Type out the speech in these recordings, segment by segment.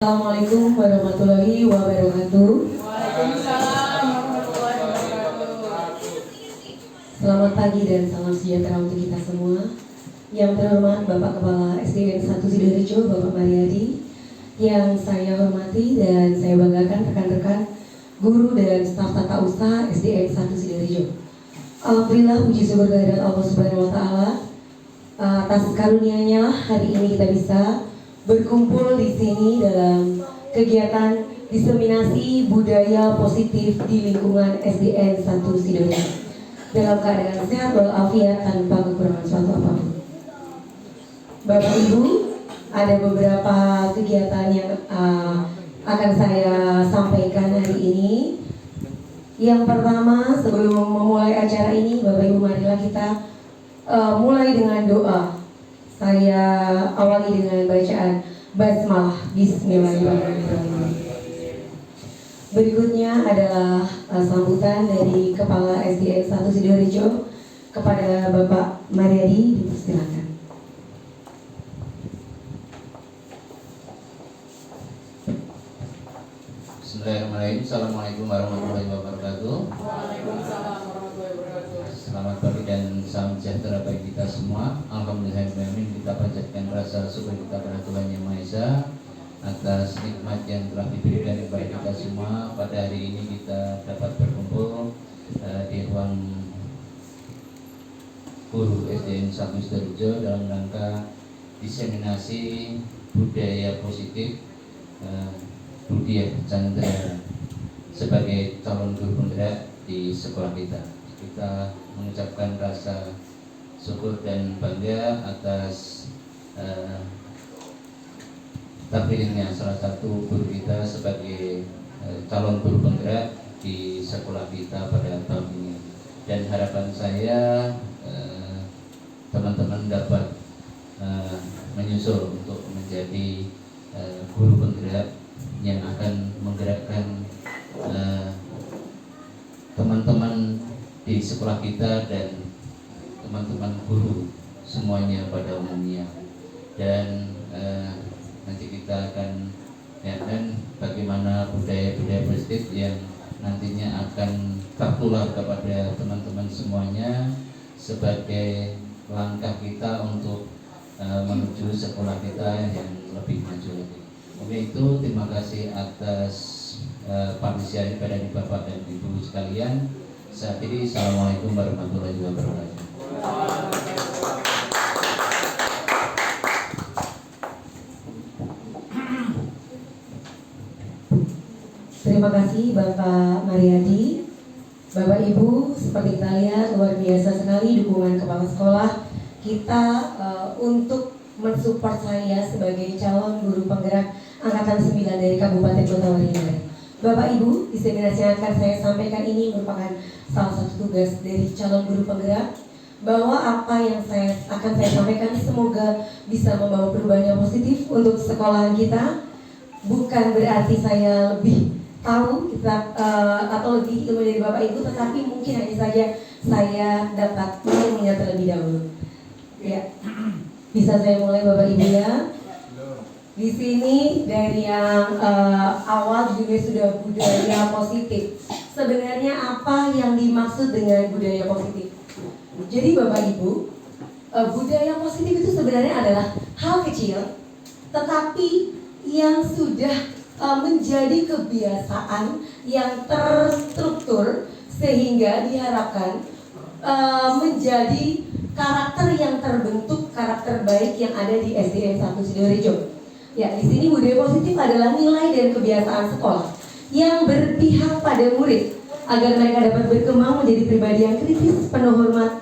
Assalamualaikum warahmatullahi wabarakatuh. Waalaikumsalam warahmatullahi wabarakatuh. Selamat pagi dan salam sejahtera untuk kita semua. Yang terhormat Bapak Kepala SDN 1 Sidoarjo, Bapak Mariadi, yang saya hormati dan saya banggakan rekan-rekan guru dan staf tata usaha SDN 1 Sidoarjo. Alhamdulillah, puji syukur kehadirat Allah Subhanahu wa taala. Atas karunia-Nya lah hari ini kita bisa berkumpul di sini dalam kegiatan diseminasi budaya positif di lingkungan SDN 1 Sidoarjo dalam keadaan sehat walafiat tanpa kekurangan suatu apapun. Bapak Ibu, ada beberapa kegiatan yang akan saya sampaikan hari ini. Yang pertama, sebelum memulai acara ini, Bapak Ibu, marilah kita mulai dengan doa. Saya awali dengan bacaan basmalah. Bismillahirrahmanirrahim. Berikutnya adalah sambutan dari Kepala SDN 1 Sidoarjo kepada Bapak Mariadi. Silakan. Bismillahirrahmanirrahim. Assalamualaikum warahmatullahi wabarakatuh. Waalaikumsalam warahmatullahi wabarakatuh. Selamat pagi dan salam sejahtera bagi kita semua. Alhamdulillahirrahmanirrahim, kita panjatkan rasa syukur kita pada Tuhan Yang Maha Esa atas nikmat yang telah diberikan kepada kita semua. Pada hari ini kita dapat berkumpul di ruang guru SDN 1 Sidoarjo dalam rangka diseminasi budaya positif Budi Chandra sebagai calon guru penggerak di sekolah kita. Kita mengucapkan rasa syukur dan bangga atas terpilihnya salah satu guru kita sebagai calon guru penggerak di sekolah kita pada tahun ini. Dan harapan saya teman-teman dapat menyusul untuk menjadi guru penggerak yang akan menggerakkan teman-teman di sekolah kita dan teman-teman guru semuanya pada umumnya. Dan nanti kita akan lihatkan bagaimana budaya-budaya positif yang nantinya akan tertular kepada teman-teman semuanya sebagai langkah kita untuk menuju sekolah kita yang lebih maju lagi. Oke, itu terima kasih atas partisipasi pada Bapak dan Ibu sekalian. Saat ini Assalamualaikum warahmatullahi wabarakatuh. Terima kasih Bapak Mariadi. Bapak Ibu, seperti kita lihat luar biasa sekali dukungan kepala sekolah kita untuk mensupport saya sebagai calon guru penggerak Angkatan 9 dari Kabupaten Kota Waringin. Bapak Ibu, diseminasi yang akan saya sampaikan ini merupakan salah satu tugas dari calon guru penggerak, bahwa apa yang akan saya sampaikan semoga bisa membawa perubahan yang positif untuk sekolahan kita. Bukan berarti saya lebih tahu kita atau lebih ilmu dari Bapak Ibu, tetapi mungkin hanya saja saya dapat ilmunya terlebih dahulu. Ya, bisa saya mulai Bapak Ibu ya. Di sini dari yang awal juga sudah budaya positif. Sebenarnya apa yang dimaksud dengan budaya positif? Jadi Bapak Ibu, budaya positif itu sebenarnya adalah hal kecil, tetapi yang sudah menjadi kebiasaan yang terstruktur sehingga diharapkan menjadi karakter yang terbentuk, karakter baik yang ada di SDN 1 Sidoarjo. Ya, di sini budaya positif adalah nilai dan kebiasaan sekolah yang berpihak pada murid agar mereka dapat berkembang menjadi pribadi yang kritis, penuh hormat,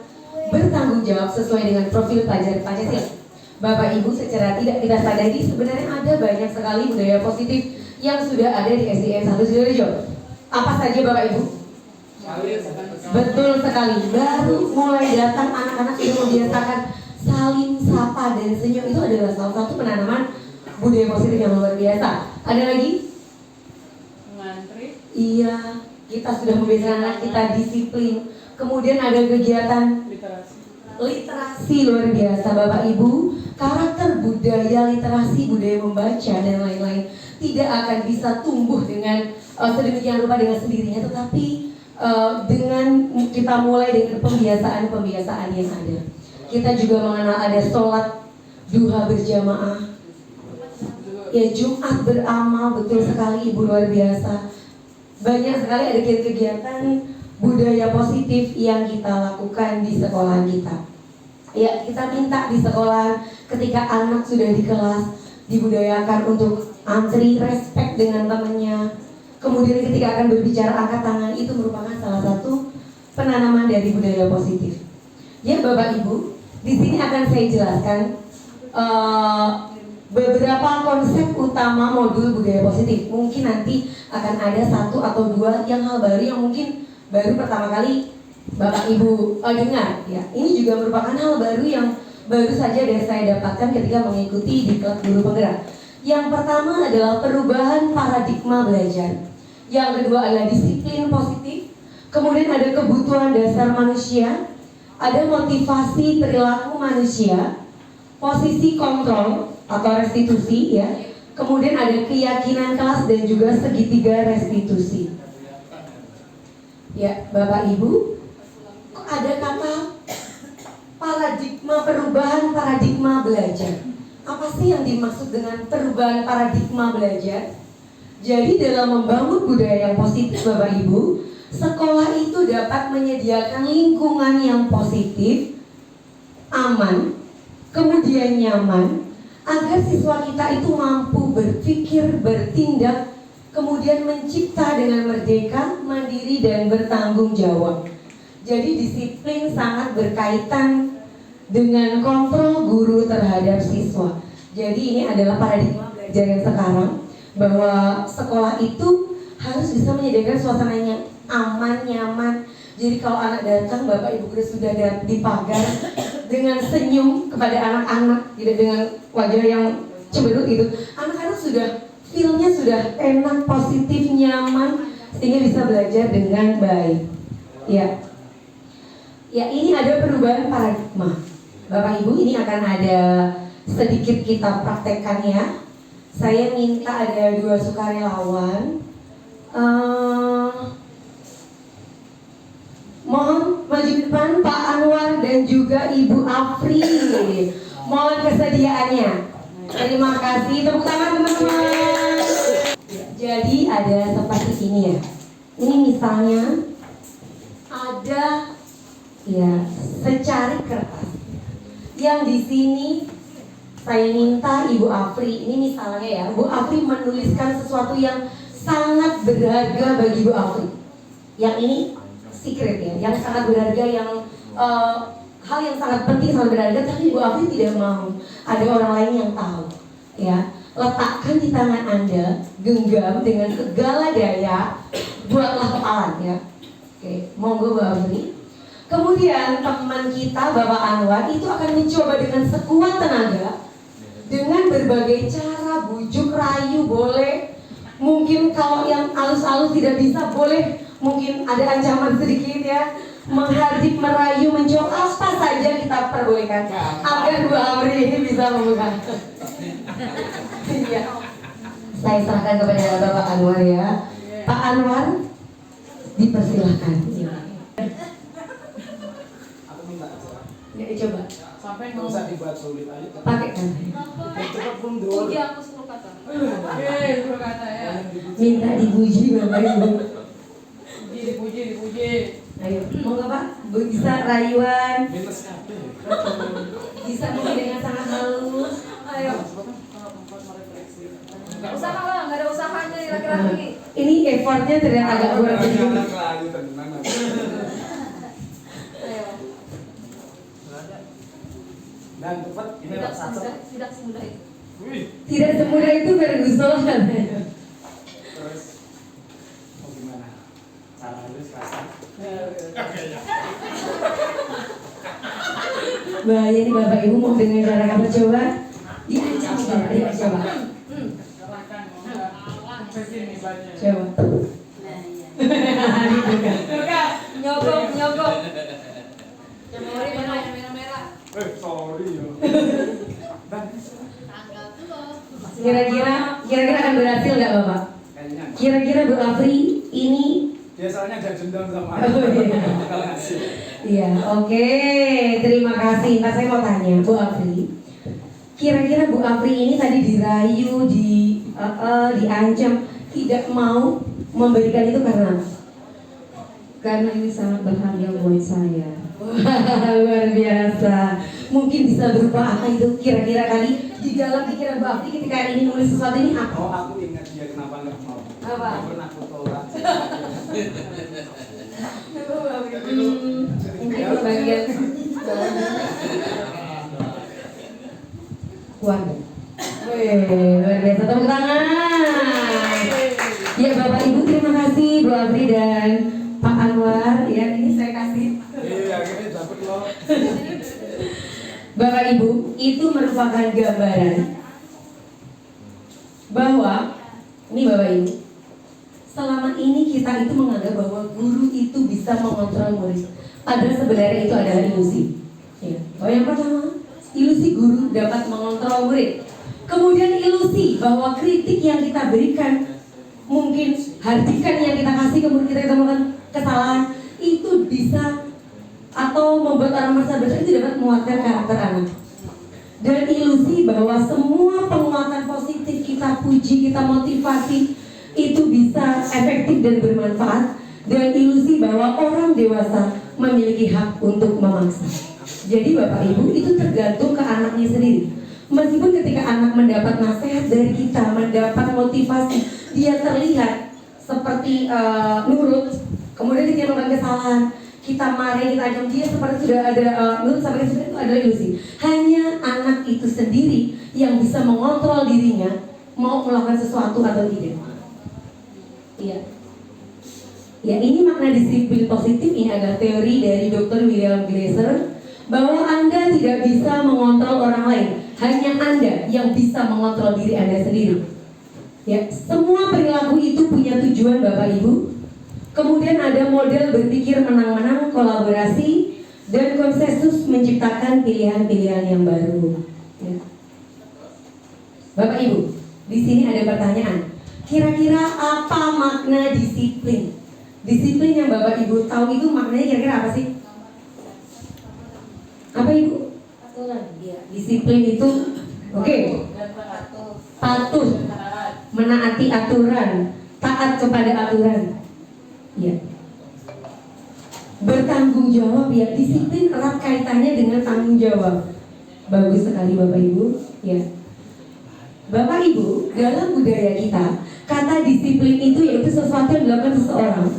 bertanggung jawab sesuai dengan profil pelajar Pancasila. Bapak Ibu, secara tidak kita sadari sebenarnya ada banyak sekali budaya positif yang sudah ada di SDN 1 Sidoarjo. Apa saja Bapak Ibu? Betul sekali. Baru mulai datang anak-anak sudah membiasakan saling sapa dan senyum. Itu adalah salah satu penanaman budaya positif yang luar biasa. Ada lagi? Mengantri. Iya, kita sudah membiasakan anak kita disiplin. Kemudian ada kegiatan Literasi. literasi luar biasa Bapak Ibu. karakter budaya literasi, budaya membaca dan lain-lain tidak akan bisa tumbuh dengan sedemikian rupa dengan sendirinya, tetapi dengan kita mulai dengan pembiasaan-pembiasaan yang ada. Kita juga mengenal ada sholat duha berjamaah, ya Jumat beramal, betul sekali Ibu, luar biasa. Banyak sekali ada kegiatan budaya positif yang kita lakukan di sekolah kita. Ya, kita minta di sekolah ketika anak sudah di kelas dibudayakan untuk antri, respect dengan temannya. Kemudian ketika akan berbicara angkat tangan, itu merupakan salah satu penanaman dari budaya positif. Ya Bapak Ibu, di sini akan saya jelaskan beberapa konsep utama modul budaya positif. Mungkin nanti akan ada satu atau dua yang hal baru yang mungkin baru pertama kali Bapak Ibu dengar. Ya, ini juga merupakan hal baru yang baru saja dari saya dapatkan ketika mengikuti di klub guru penggerak. Yang pertama adalah perubahan paradigma belajar. Yang kedua adalah disiplin positif. Kemudian ada kebutuhan dasar manusia, ada motivasi perilaku manusia, posisi kontrol atau restitusi, ya. Kemudian ada keyakinan kelas dan juga segitiga restitusi. Ya, Bapak Ibu, kok ada kata paradigma, perubahan paradigma belajar? Apa sih yang dimaksud dengan perubahan paradigma belajar? Jadi dalam membangun budaya yang positif Bapak Ibu, sekolah itu dapat menyediakan lingkungan yang positif, aman, kemudian nyaman, agar siswa kita itu mampu berpikir, bertindak, kemudian mencipta dengan merdeka, mandiri, dan bertanggung jawab. Jadi disiplin sangat berkaitan dengan kontrol guru terhadap siswa. Jadi ini adalah paradigma belajar yang sekarang, bahwa sekolah itu harus bisa menyediakan suasananya aman, nyaman. Jadi kalau anak datang, Bapak Ibu guru sudah di pagar dengan senyum kepada anak-anak, tidak dengan wajah yang cemberut itu. Anak-anak sudah feel-nya sudah enak, positif, nyaman, sehingga bisa belajar dengan baik. Ya, ya ini ada perubahan paradigma. Bapak Ibu, ini akan ada sedikit kita praktekkannya. Saya minta ada 2 sukarelawan. Mohon maju ke depan Pak Anwar dan juga Ibu Afri. Mohon kesediaannya. Terima kasih, tepuk tangan teman-teman. Jadi ada seperti ini ya. Ini misalnya ada ya secari kertas. Yang di sini saya minta Ibu Afri, ini misalnya ya, Bu Afri menuliskan sesuatu yang sangat berharga bagi Bu Afri. Yang ini secret ya, yang sangat berharga, yang hal yang sangat penting, sangat berharga, tapi Bu Afri tidak mau ada orang lain yang tahu. Ya, letakkan di tangan Anda, genggam dengan segala daya, buatlah kepalan ya. Oke, monggo Bu Afri. Kemudian teman kita Bapak Anwar itu akan mencoba dengan sekuat tenaga, dengan berbagai cara, bujuk rayu boleh, mungkin kalau yang halus-halus tidak bisa boleh, mungkin ada ancaman sedikit ya, menghardik, merayu, mencoba apa saja kita perbolehkan agar Bu Afri ini bisa membuka. Ya. Saya serahkan kepada Bapak Anwar ya. Pak Anwar, dipersilahkan. Ya, coba. Sampai Nggak usah dibuat sulit aja. Pakai kan. Cepat mundur. puji aku 10 kata. 10 kata ya. Minta dipuji Bapak Ibu. Dipuji. Ayo, monggo Pak, bisa rayuan, Minus kabeh. bisa mungkin dengan sangat halus. Ayo. Usaha lah, nggak ada usahanya nih laki-laki. Ini effortnya terlihat agak kurang sedikit. Lagi tenang. Ayo. Dan cepat ini raksasa. Tidak semudah itu. Wih. Tidak semudah itu Ferguson. Terus mau gimana? Cara halus kasar. Bahaya nih Bapak Ibu, mau dengan cara kamu coba? Diancam coba, ayo coba. Serahkan kesini banyak. Coba. Tugas, nyogok. Yang merah. Sorry ya. Kira-kira akan berhasil nggak Bapak? Kayaknya. Kira-kira Bu Afri ini Dia soalnya ada dendam sama Oh, iya. kalau ngasih. Iya, oke. Terima kasih. Nah, saya mau tanya, Bu Afri. Kira-kira Bu Afri ini tadi dirayu, diancam, tidak mau memberikan itu karena apa? Karena ini sangat berharga buat saya. Wah, luar biasa. Mungkin bisa berupa apa itu kira-kira kali di dalam pikiran Bu Afri ketika ini nulis sesuatu ini apa? Oh, aku ingat dia kenapa nggak mau. Apa? Dia pernah aku tolak. Mungkin bagian keluarga. Luar biasa, tepuk tangan. Ya Bapak Ibu, terima kasih Bu Afri dan Pak Anwar. Ya, ini saya kasih. Iya, akhirnya dapet loh. Bapak Ibu, itu merupakan gambaran bahwa ini Bapak Ibu, selama ini kita itu menganggap bahwa guru itu bisa mengontrol murid. Padahal sebenarnya itu adalah ilusi. Ya. Oh, yang pertama, ilusi guru dapat mengontrol murid. Kemudian ilusi bahwa kritik yang kita berikan, mungkin hardikan yang kita kasih ke murid kita melakukan kesalahan, itu bisa atau membuat orang merasa bersalah, itu dapat menguatkan karakter anak. Dan ilusi bahwa semua penguatan positif kita puji, kita motivasi itu bisa efektif dan bermanfaat. Dan ilusi bahwa orang dewasa memiliki hak untuk memaksa. Jadi Bapak Ibu, itu tergantung ke anaknya sendiri. Meskipun ketika anak mendapat nasihat dari kita, mendapat motivasi, dia terlihat seperti nurut. Kemudian dia melakukan kesalahan, kita marah, kita ancam dia seperti sudah ada nurut sampai itu adalah ilusi. Hanya anak itu sendiri yang bisa mengontrol dirinya mau melakukan sesuatu atau tidak. Iya. Ya, ini makna disiplin positif. Ini adalah teori dari Dr. William Glasser, bahwa Anda tidak bisa mengontrol orang lain, hanya Anda yang bisa mengontrol diri Anda sendiri. Ya, semua perilaku itu punya tujuan Bapak Ibu. Kemudian ada model berpikir menang-menang, kolaborasi, dan konsensus menciptakan pilihan-pilihan yang baru. Ya. Bapak Ibu, di sini ada pertanyaan. Kira-kira apa makna disiplin? Disiplin yang Bapak Ibu tahu itu maknanya kira-kira apa sih? Apa Ibu? Ya, disiplin itu oke. Patuh, menaati aturan, taat kepada aturan. Ya. Bertanggung jawab, ya. Disiplin erat kaitannya dengan tanggung jawab. Bagus sekali Bapak Ibu. Ya. Bapak Ibu, dalam budaya kita, kata disiplin itu yaitu sesuatu yang dilakukan seseorang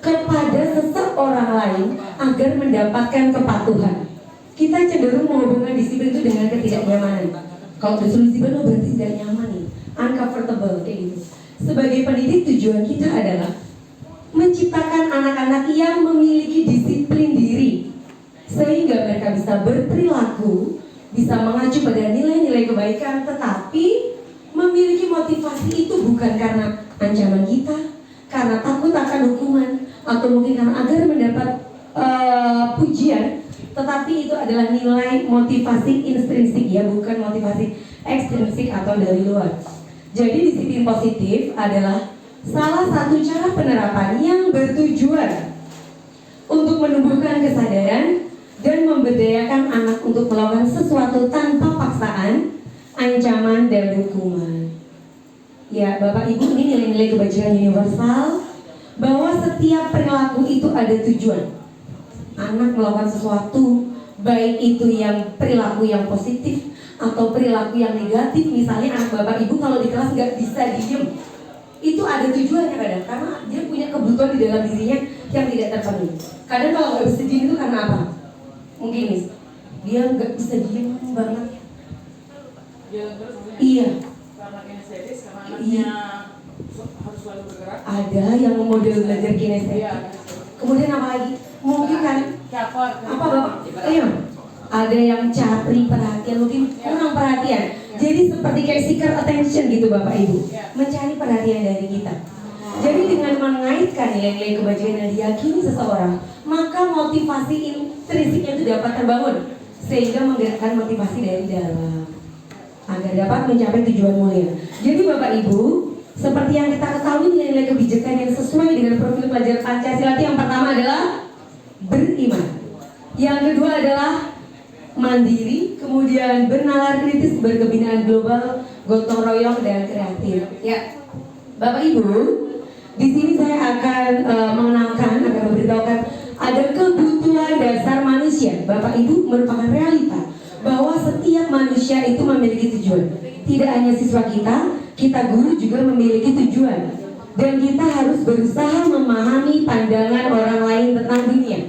kepada seseorang lain agar mendapatkan kepatuhan. Kita cenderung menghubungkan disiplin itu dengan ketidaknyamanan. Kalau disuruh disiplin, lo berarti tidak nyaman nih, uncomfortable kayak gitu. Sebagai pendidik, tujuan kita adalah menciptakan anak-anak yang memiliki disiplin diri, sehingga mereka bisa berperilaku, bisa mengacu pada nilai-nilai kebaikan, tetapi memiliki motivasi itu bukan karena ancaman kita, karena takut akan hukuman, atau mungkin karena agar mendapat pujian, tetapi itu adalah nilai motivasi intrinsik, ya, bukan motivasi ekstrinsik atau dari luar. Jadi disiplin positif adalah salah satu cara penerapan yang bertujuan untuk menumbuhkan kesadaran dan memberdayakan anak untuk melakukan sesuatu tanpa paksaan, ancaman, dan hukuman. Ya, Bapak Ibu, ini nilai-nilai kebajikan universal, bahwa setiap perilaku itu ada tujuan. Anak melakukan sesuatu, baik itu yang perilaku yang positif atau perilaku yang negatif. Misalnya anak Bapak Ibu kalau di kelas nggak bisa diem, itu ada tujuannya kadang, karena dia punya kebutuhan di dalam dirinya yang tidak terpenuhi. Kadang kalau nggak bisa diem itu karena apa? Mungkin nih, dia nggak bisa diem banget. Iya. Karena kinestesis, karena Iya. anaknya harus selalu bergerak. Ada yang model belajar kinestetik. Iya. Kemudian apa lagi? Mungkin kan Caper. apa Bapak? Iya. Ada yang capri perhatian, mungkin kurang perhatian. Jadi seperti kayak seeker attention gitu Bapak Ibu, mencari perhatian dari kita. Jadi dengan mengaitkan nilai-nilai kebajikan yang diyakini seseorang, maka motivasi intrinsiknya itu dapat terbangun, sehingga menggerakkan motivasi dari dalam. agar dapat mencapai tujuan mulia. Jadi Bapak Ibu, seperti yang kita ketahui nilai-nilai kebijakan yang sesuai dengan profil pelajar Pancasila yang pertama adalah beriman. Yang kedua adalah mandiri, kemudian bernalar kritis, berkebinaan global, gotong royong dan kreatif. Ya, Bapak Ibu, di sini saya akan mengenalkan, akan memberitahukan ada kebutuhan dasar manusia. Bapak Ibu, merupakan realita bahwa setiap manusia itu memiliki tujuan. Tidak hanya siswa kita guru juga memiliki tujuan. Dan kita harus berusaha memahami pandangan orang lain tentang dunia.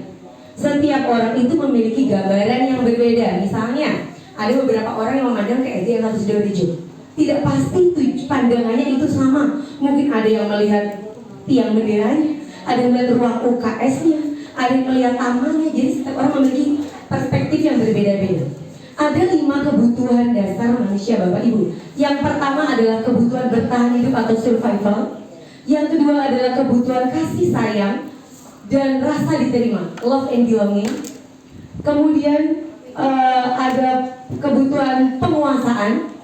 Setiap orang itu memiliki gambaran yang berbeda. Misalnya, ada beberapa orang yang memandang KSDN Satu Sidoarjo. Tidak pasti pandangannya itu sama. Mungkin ada yang melihat tiang benderanya, ada yang melihat ruang UKS-nya, ada yang melihat tamannya. Jadi setiap orang memiliki perspektif yang berbeda-beda. Ada 5 kebutuhan dasar manusia Bapak Ibu. Yang pertama adalah kebutuhan bertahan hidup atau survival. Yang kedua adalah kebutuhan kasih sayang dan rasa diterima, love and belonging. Kemudian ada kebutuhan penguasaan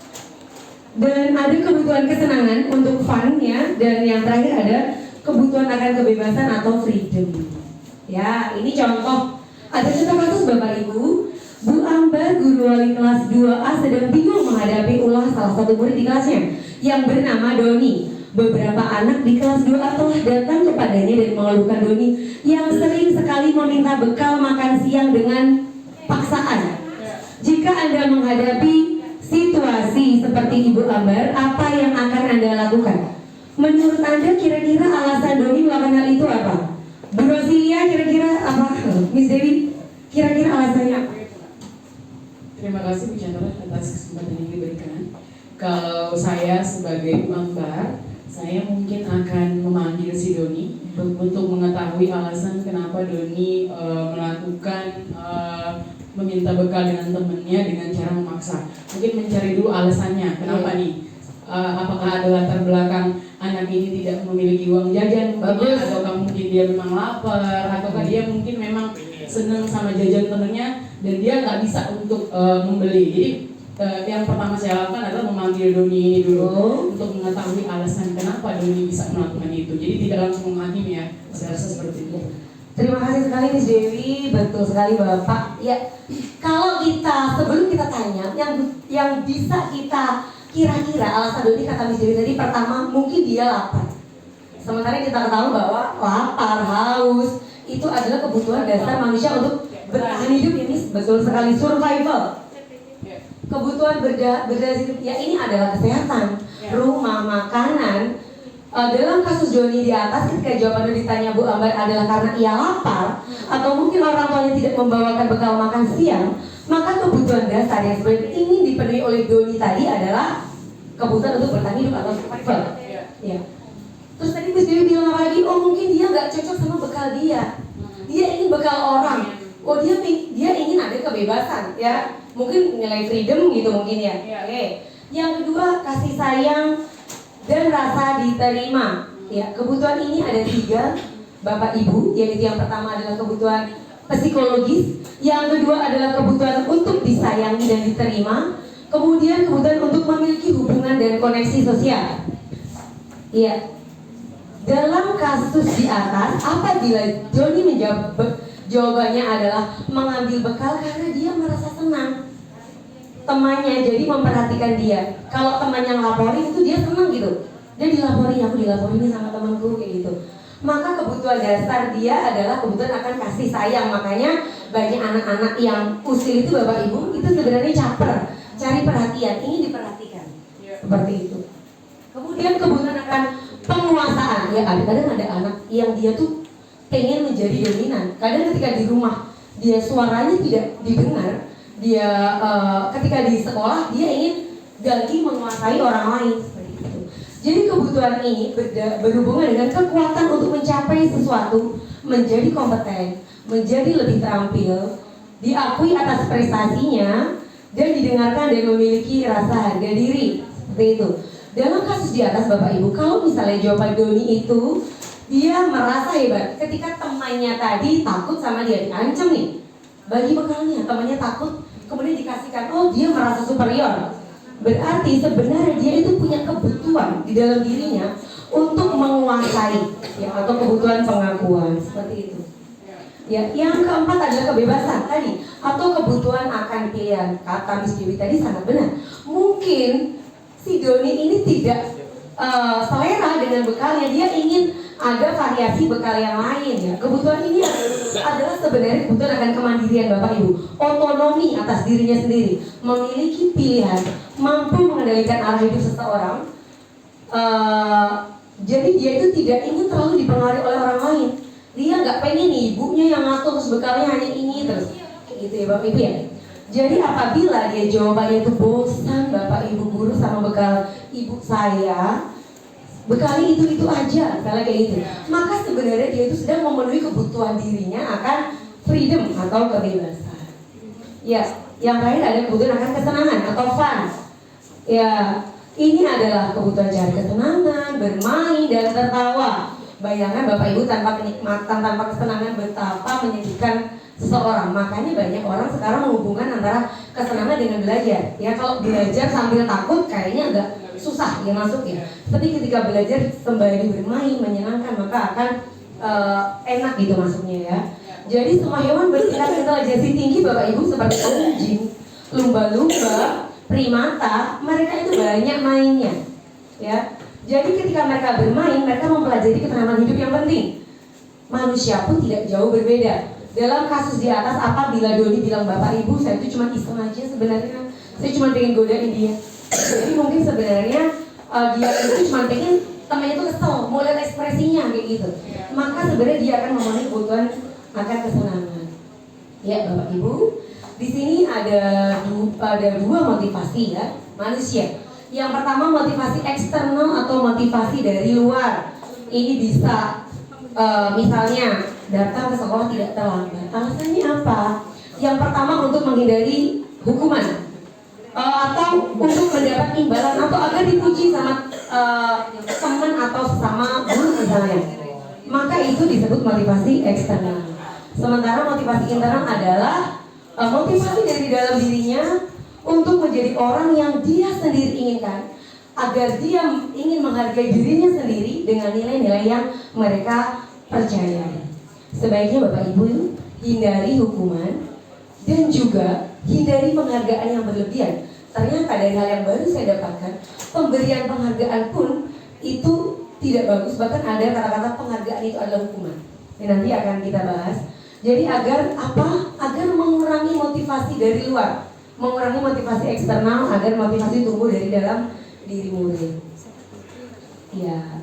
dan ada kebutuhan kesenangan untuk fun ya. Dan yang terakhir ada kebutuhan akan kebebasan atau freedom. Ya, ini contoh. Ada contoh kasus Bapak Ibu. Bu Ambar, guru wali kelas 2A sedang bingung menghadapi ulah salah satu murid di kelasnya yang bernama Doni. Beberapa anak di kelas 2A telah datang kepadanya dan mengeluhkan Doni yang sering sekali meminta bekal makan siang dengan paksaan. Jika Anda menghadapi situasi seperti Ibu Ambar, apa yang akan Anda lakukan? Menurut Anda kira-kira alasan Doni melakukan hal itu apa? Bu Rosilia kira-kira apa? Miss Dewi, kira-kira alasannya apa? Terima kasih Bu Chandra atas kesempatan yang diberikan. Kalau saya sebagai Bu Ambar, saya mungkin akan memanggil si Doni untuk mengetahui alasan kenapa Doni melakukan meminta bekal dengan temannya dengan cara memaksa. Mungkin mencari dulu alasannya kenapa nih. Apakah ada latar belakang anak ini tidak memiliki uang jajan, ataukah mungkin dia memang lapar, ataukah dia mungkin memang senang sama jajan temennya dan dia nggak bisa untuk membeli. Jadi yang pertama saya lakukan adalah memanggil Doni ini dulu untuk mengetahui alasan kenapa Doni bisa melakukan itu. Jadi tidak langsung menghakimi ya, saya rasa seperti itu. Terima kasih sekali Miss Dewi, betul sekali Bapak. Ya, kalau kita sebelum kita tanya, yang bisa kita kira-kira alasan Doni kata Miss Dewi tadi, pertama mungkin dia lapar. Sementara kita ketahui bahwa lapar, haus itu adalah kebutuhan dasar manusia untuk bertahan hidup. Ini betul sekali, survival. Kebutuhan berdasar hidup ya, ini adalah kesehatan, rumah, makanan. Dalam kasus Doni di atas, ketika jawaban ditanya Bu Ambar adalah karena ia lapar atau mungkin orang tuanya tidak membawakan bekal makan siang, maka kebutuhan dasar yang sebenarnya ingin dipenuhi oleh Doni tadi adalah kebutuhan untuk bertahan hidup atau survival. Ya. Terus tadi Miss Dewi bilang apa lagi? Oh mungkin dia nggak cocok sama bekal dia. Dia ingin bekal orang. Oh dia ingin ada kebebasan ya. Mungkin nilai freedom gitu mungkin ya. Oke. Yang kedua kasih sayang dan rasa diterima. Ya, kebutuhan ini ada 3 Bapak Ibu, yaitu yang pertama adalah kebutuhan psikologis, yang kedua adalah kebutuhan untuk disayangi dan diterima, kemudian kebutuhan untuk memiliki hubungan dan koneksi sosial. Iya. Dalam kasus di atas, apabila Doni menjawab jawabannya adalah mengambil bekal karena dia merasa senang. Temannya jadi memperhatikan dia. Kalau temannya ngelaporin itu dia senang gitu. Dia dilaporin, aku dilaporin sama temanku kayak gitu. Maka kebutuhan dasar dia adalah kebutuhan akan kasih sayang. Makanya banyak anak-anak yang usil itu Bapak Ibu itu sebenarnya caper, cari perhatian, ingin diperhatikan. Seperti itu. Kemudian kebutuhan akan penguasaan. Ya kadang ada anak yang dia tuh pengen menjadi dominan. Kadang ketika di rumah dia suaranya tidak didengar. Dia ketika di sekolah dia ingin lagi menguasai orang lain seperti itu. Jadi kebutuhan ini berhubungan dengan kekuatan untuk mencapai sesuatu, menjadi kompeten, menjadi lebih terampil, diakui atas prestasinya dan didengarkan dan memiliki rasa harga diri seperti itu. Dalam kasus di atas Bapak Ibu, kalau misalnya jawaban Doni itu dia merasa hebat, ketika temannya tadi takut sama dia, diancam nih, bagi bekalnya, temannya takut. Kemudian dikasihkan, oh dia merasa superior. Berarti sebenarnya dia itu punya kebutuhan di dalam dirinya untuk menguasai, ya, atau kebutuhan pengakuan seperti itu. Ya, yang keempat adalah kebebasan tadi atau kebutuhan akan pilihan. Kata Miss Dewi tadi sangat benar. Mungkin si Doni ini tidak selera dengan bekalnya, dia ingin ada variasi bekal yang lain, ya. Kebutuhan ini adalah sebenarnya kebutuhan akan kemandirian Bapak Ibu, otonomi atas dirinya sendiri, memiliki pilihan, mampu mengendalikan arah hidup seseorang. Jadi dia itu tidak ingin terlalu dipengaruhi oleh orang lain. Dia nggak pengen nih ibunya yang ngatur terus bekalnya hanya ini terus, kayak gitu ya Bapak Ibu ya. Jadi apabila dia jawabannya itu bosan Bapak Ibu guru sama bekal ibu saya, bekalnya itu aja, misalnya kayak gitu, maka sebenarnya dia itu sedang memenuhi kebutuhan dirinya akan freedom atau kebebasan. Ya, yang lain ada kebutuhan akan kesenangan atau fun. Ya, ini adalah kebutuhan cari kesenangan, bermain dan tertawa. Bayangkan Bapak Ibu tanpa kenikmatan, tanpa kesenangan betapa menyedihkan seseorang. Makanya banyak orang sekarang menghubungkan antara kesenangan dengan belajar. Ya, kalau belajar sambil takut kayaknya agak susah ya masuk ya. Tapi ketika belajar sembari bermain menyenangkan maka akan enak gitu masuknya ya. Jadi semua hewan bertingkat intelijensi tinggi Bapak Ibu seperti anjing, lumba-lumba, primata, mereka itu banyak mainnya. Ya. Jadi ketika mereka bermain, mereka mempelajari keterampilan hidup yang penting. Manusia pun tidak jauh berbeda. Dalam kasus di atas, apabila Doni bilang Bapak Ibu, saya itu cuma iseng aja sebenarnya, saya cuma pengen godain dia. Jadi mungkin sebenarnya dia itu cuma pengen temannya itu kesel, mau lihat ekspresinya kayak gitu. Maka sebenarnya dia akan memenuhi kebutuhan akan kesenangan. Ya Bapak Ibu, di sini ada dua motivasi ya manusia. Yang pertama motivasi eksternal atau motivasi dari luar. Ini bisa misalnya datang ke sekolah tidak terlambat. Alasannya apa? Yang pertama untuk menghindari hukuman. Atau untuk mendapat imbalan atau agar dipuji sama teman atau sesama guru misalnya, maka itu disebut motivasi eksternal. Sementara motivasi internal adalah motivasi dari dalam dirinya untuk menjadi orang yang dia sendiri inginkan, agar dia ingin menghargai dirinya sendiri dengan nilai-nilai yang mereka percayai. Sebaiknya Bapak Ibu hindari hukuman dan juga hindari penghargaan yang berlebihan. Ternyata dari hal yang baru saya dapatkan, pemberian penghargaan pun itu tidak bagus. Bahkan ada kata-kata penghargaan itu adalah hukuman. Ini nanti akan kita bahas. Jadi agar apa? Agar mengurangi motivasi dari luar, mengurangi motivasi eksternal, agar motivasi tumbuh dari dalam diri murid. Ya.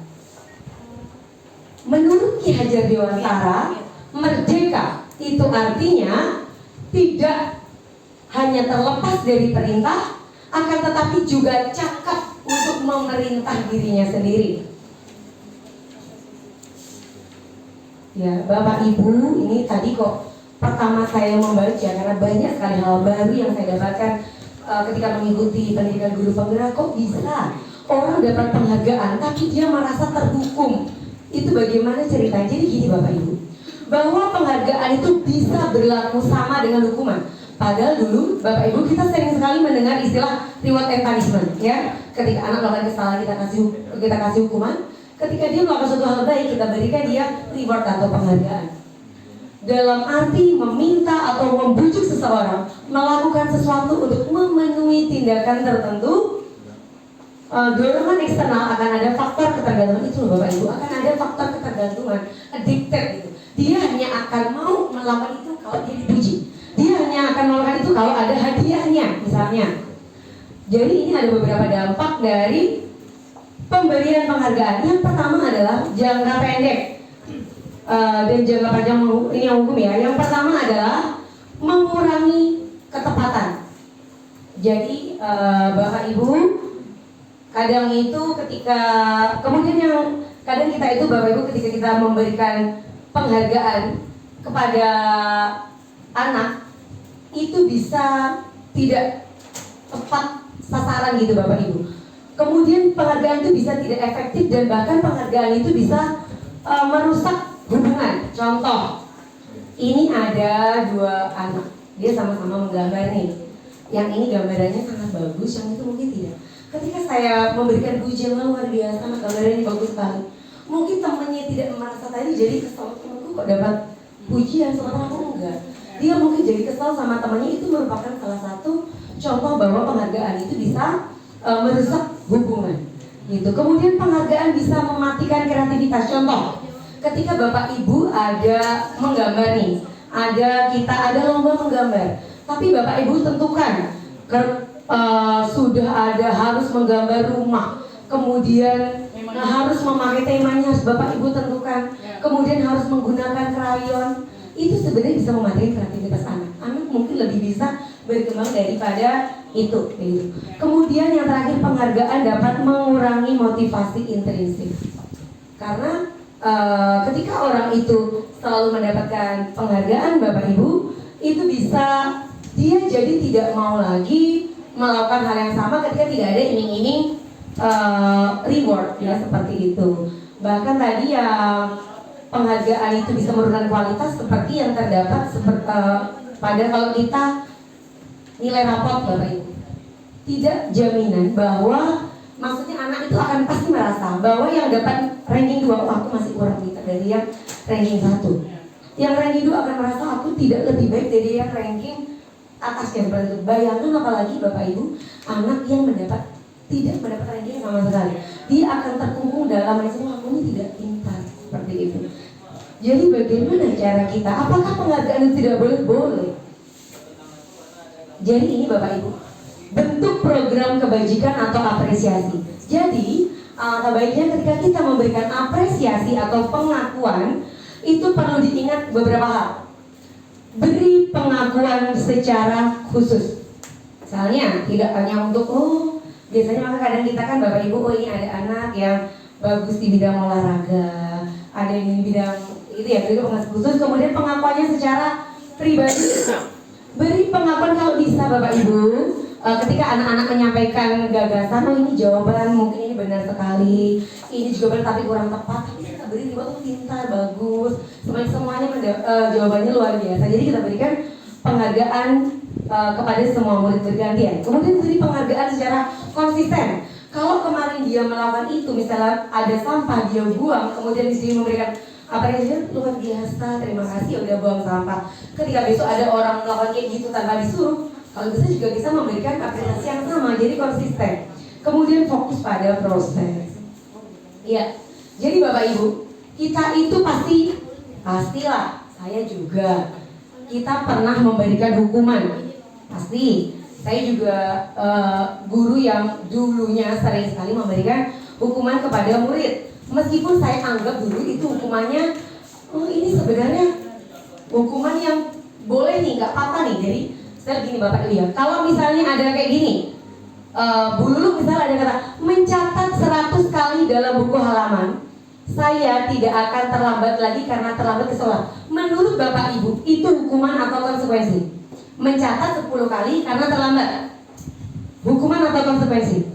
Menurut Ki Hajar Dewantara, merdeka itu artinya tidak hanya terlepas dari perintah, akan tetapi juga cakap untuk memerintah dirinya sendiri. Ya, Bapak Ibu, ini tadi kok pertama saya membaca karena banyak sekali hal baru yang saya dapatkan ketika mengikuti pendidikan guru penggerak. Kok bisa orang dapat penghargaan tapi dia merasa terhukum? Itu bagaimana ceritanya? Jadi gini Bapak Ibu, bahwa penghargaan itu bisa berlaku sama dengan hukuman. Padahal dulu Bapak Ibu kita sering sekali mendengar istilah reward and punishment, ya. Ketika anak melakukan kesalahan kita kasih hukuman. Ketika dia melakukan suatu hal baik kita berikan dia reward atau penghargaan. Dalam arti meminta atau membujuk seseorang melakukan sesuatu untuk memenuhi tindakan tertentu. Dorongan eksternal akan ada faktor ketergantungan itu loh Bapak Ibu, akan ada faktor ketergantungan, addicted gitu. Dia hanya akan mau melakukan itu kalau dia dipuji. Dia hanya akan melakukan itu kalau ada hadiahnya misalnya. Jadi ini ada beberapa dampak dari pemberian penghargaan. Yang pertama adalah jangka pendek dan jangka panjang, ini yang hukum ya. Yang pertama adalah mengurangi ketepatan. Jadi Bapak Ibu, kadang itu ketika kemudian yang kadang kita itu Bapak Ibu ketika kita memberikan penghargaan kepada anak itu bisa tidak tepat sasaran gitu Bapak Ibu. Kemudian penghargaan itu bisa tidak efektif dan bahkan penghargaan itu bisa merusak hubungan. Contoh, ini ada dua anak, dia sama-sama menggambar nih. yang ini gambarannya sangat bagus, yang itu mungkin tidak. Ketika saya memberikan pujian luar biasa, gambarannya bagus sekali. Mungkin temannya tidak merasa tadi jadi kesal, temanku kok dapat pujian sementara aku enggak. Dia mungkin jadi kesal sama temannya, itu merupakan salah satu contoh bahwa penghargaan itu bisa merusak hubungan. Gitu. Kemudian penghargaan bisa mematikan kreativitas. Contoh, ketika Bapak Ibu ada menggambar nih, kita ada lomba menggambar, tapi Bapak Ibu tentukan sudah ada harus menggambar rumah, kemudian harus memakai temanya, Bapak Ibu tentukan, kemudian harus menggunakan krayon. Itu sebenarnya bisa mematikan kreativitas anak. Anak mungkin lebih bisa berkembang daripada itu. Kemudian yang terakhir, penghargaan dapat mengurangi motivasi intrinsik. Karena ketika orang itu selalu mendapatkan penghargaan Bapak Ibu, itu bisa dia jadi tidak mau lagi melakukan hal yang sama ketika tidak ada iming-iming reward ya, seperti itu. Bahkan tadi penghargaan itu bisa menurunkan kualitas seperti yang terdapat pada kalau kita nilai raport Bapak Ibu. Tidak jaminan bahwa maksudnya anak itu akan pasti merasa bahwa yang dapat ranking 2, aku masih kurang pintar dari yang ranking 1. Yang ranking 2 akan merasa aku tidak lebih baik dari yang ranking atasnya, seperti itu. Bayangkan apalagi Bapak Ibu, anak yang tidak mendapat ranking sama sekali. Dia akan terkungkung dalam semua, aku ini tidak pintar, seperti itu. Jadi bagaimana cara kita? Apakah penghargaan itu tidak boleh? Boleh. Jadi ini Bapak Ibu, bentuk program kebajikan atau apresiasi. Jadi baiknya ketika kita memberikan apresiasi atau pengakuan, itu perlu diingat beberapa hal. Beri pengakuan secara khusus. Misalnya tidak hanya untuk biasanya maka kadang kita kan Bapak Ibu, ini ada anak yang bagus di bidang olahraga, ada yang di bidang itu ya, beri pengakuan khusus. Kemudian pengakuannya secara pribadi. Beri pengakuan kalau bisa Bapak Ibu. Ketika anak-anak menyampaikan gagasan, ini jawaban mungkin ini benar sekali, ini juga benar tapi kurang tepat, tapi kita beri reward pintar, bagus, semuanya jawabannya luar biasa. Jadi kita berikan penghargaan kepada semua murid bergantian. Kemudian beri penghargaan secara konsisten. Kalau kemarin dia melakukan itu, misalnya ada sampah dia buang, kemudian di sini memberikan apresiasi, luar biasa, terima kasih udah buang sampah. Ketika besok ada orang melakukan kayak gitu tanpa disuruh, kalau bisa juga bisa memberikan apresiasi yang sama, jadi konsisten. Kemudian fokus pada proses. Iya, jadi Bapak Ibu, kita itu pastilah, saya juga, kita pernah memberikan hukuman, pasti. Saya juga guru yang dulunya sering sekali memberikan hukuman kepada murid. Meskipun saya anggap dulu itu hukumannya, ini sebenarnya hukuman yang boleh nih, nggak apa-apa nih. Jadi saya gini Bapak Ibu ya, kalau misalnya ada kayak gini, Bu Lulu misalnya ada kata mencatat 100 kali dalam buku halaman, saya tidak akan terlambat lagi karena terlambat ke sekolah. Menurut Bapak Ibu, itu hukuman atau konsekuensi? Mencatat 10 kali karena terlambat, hukuman atau konsekuensi?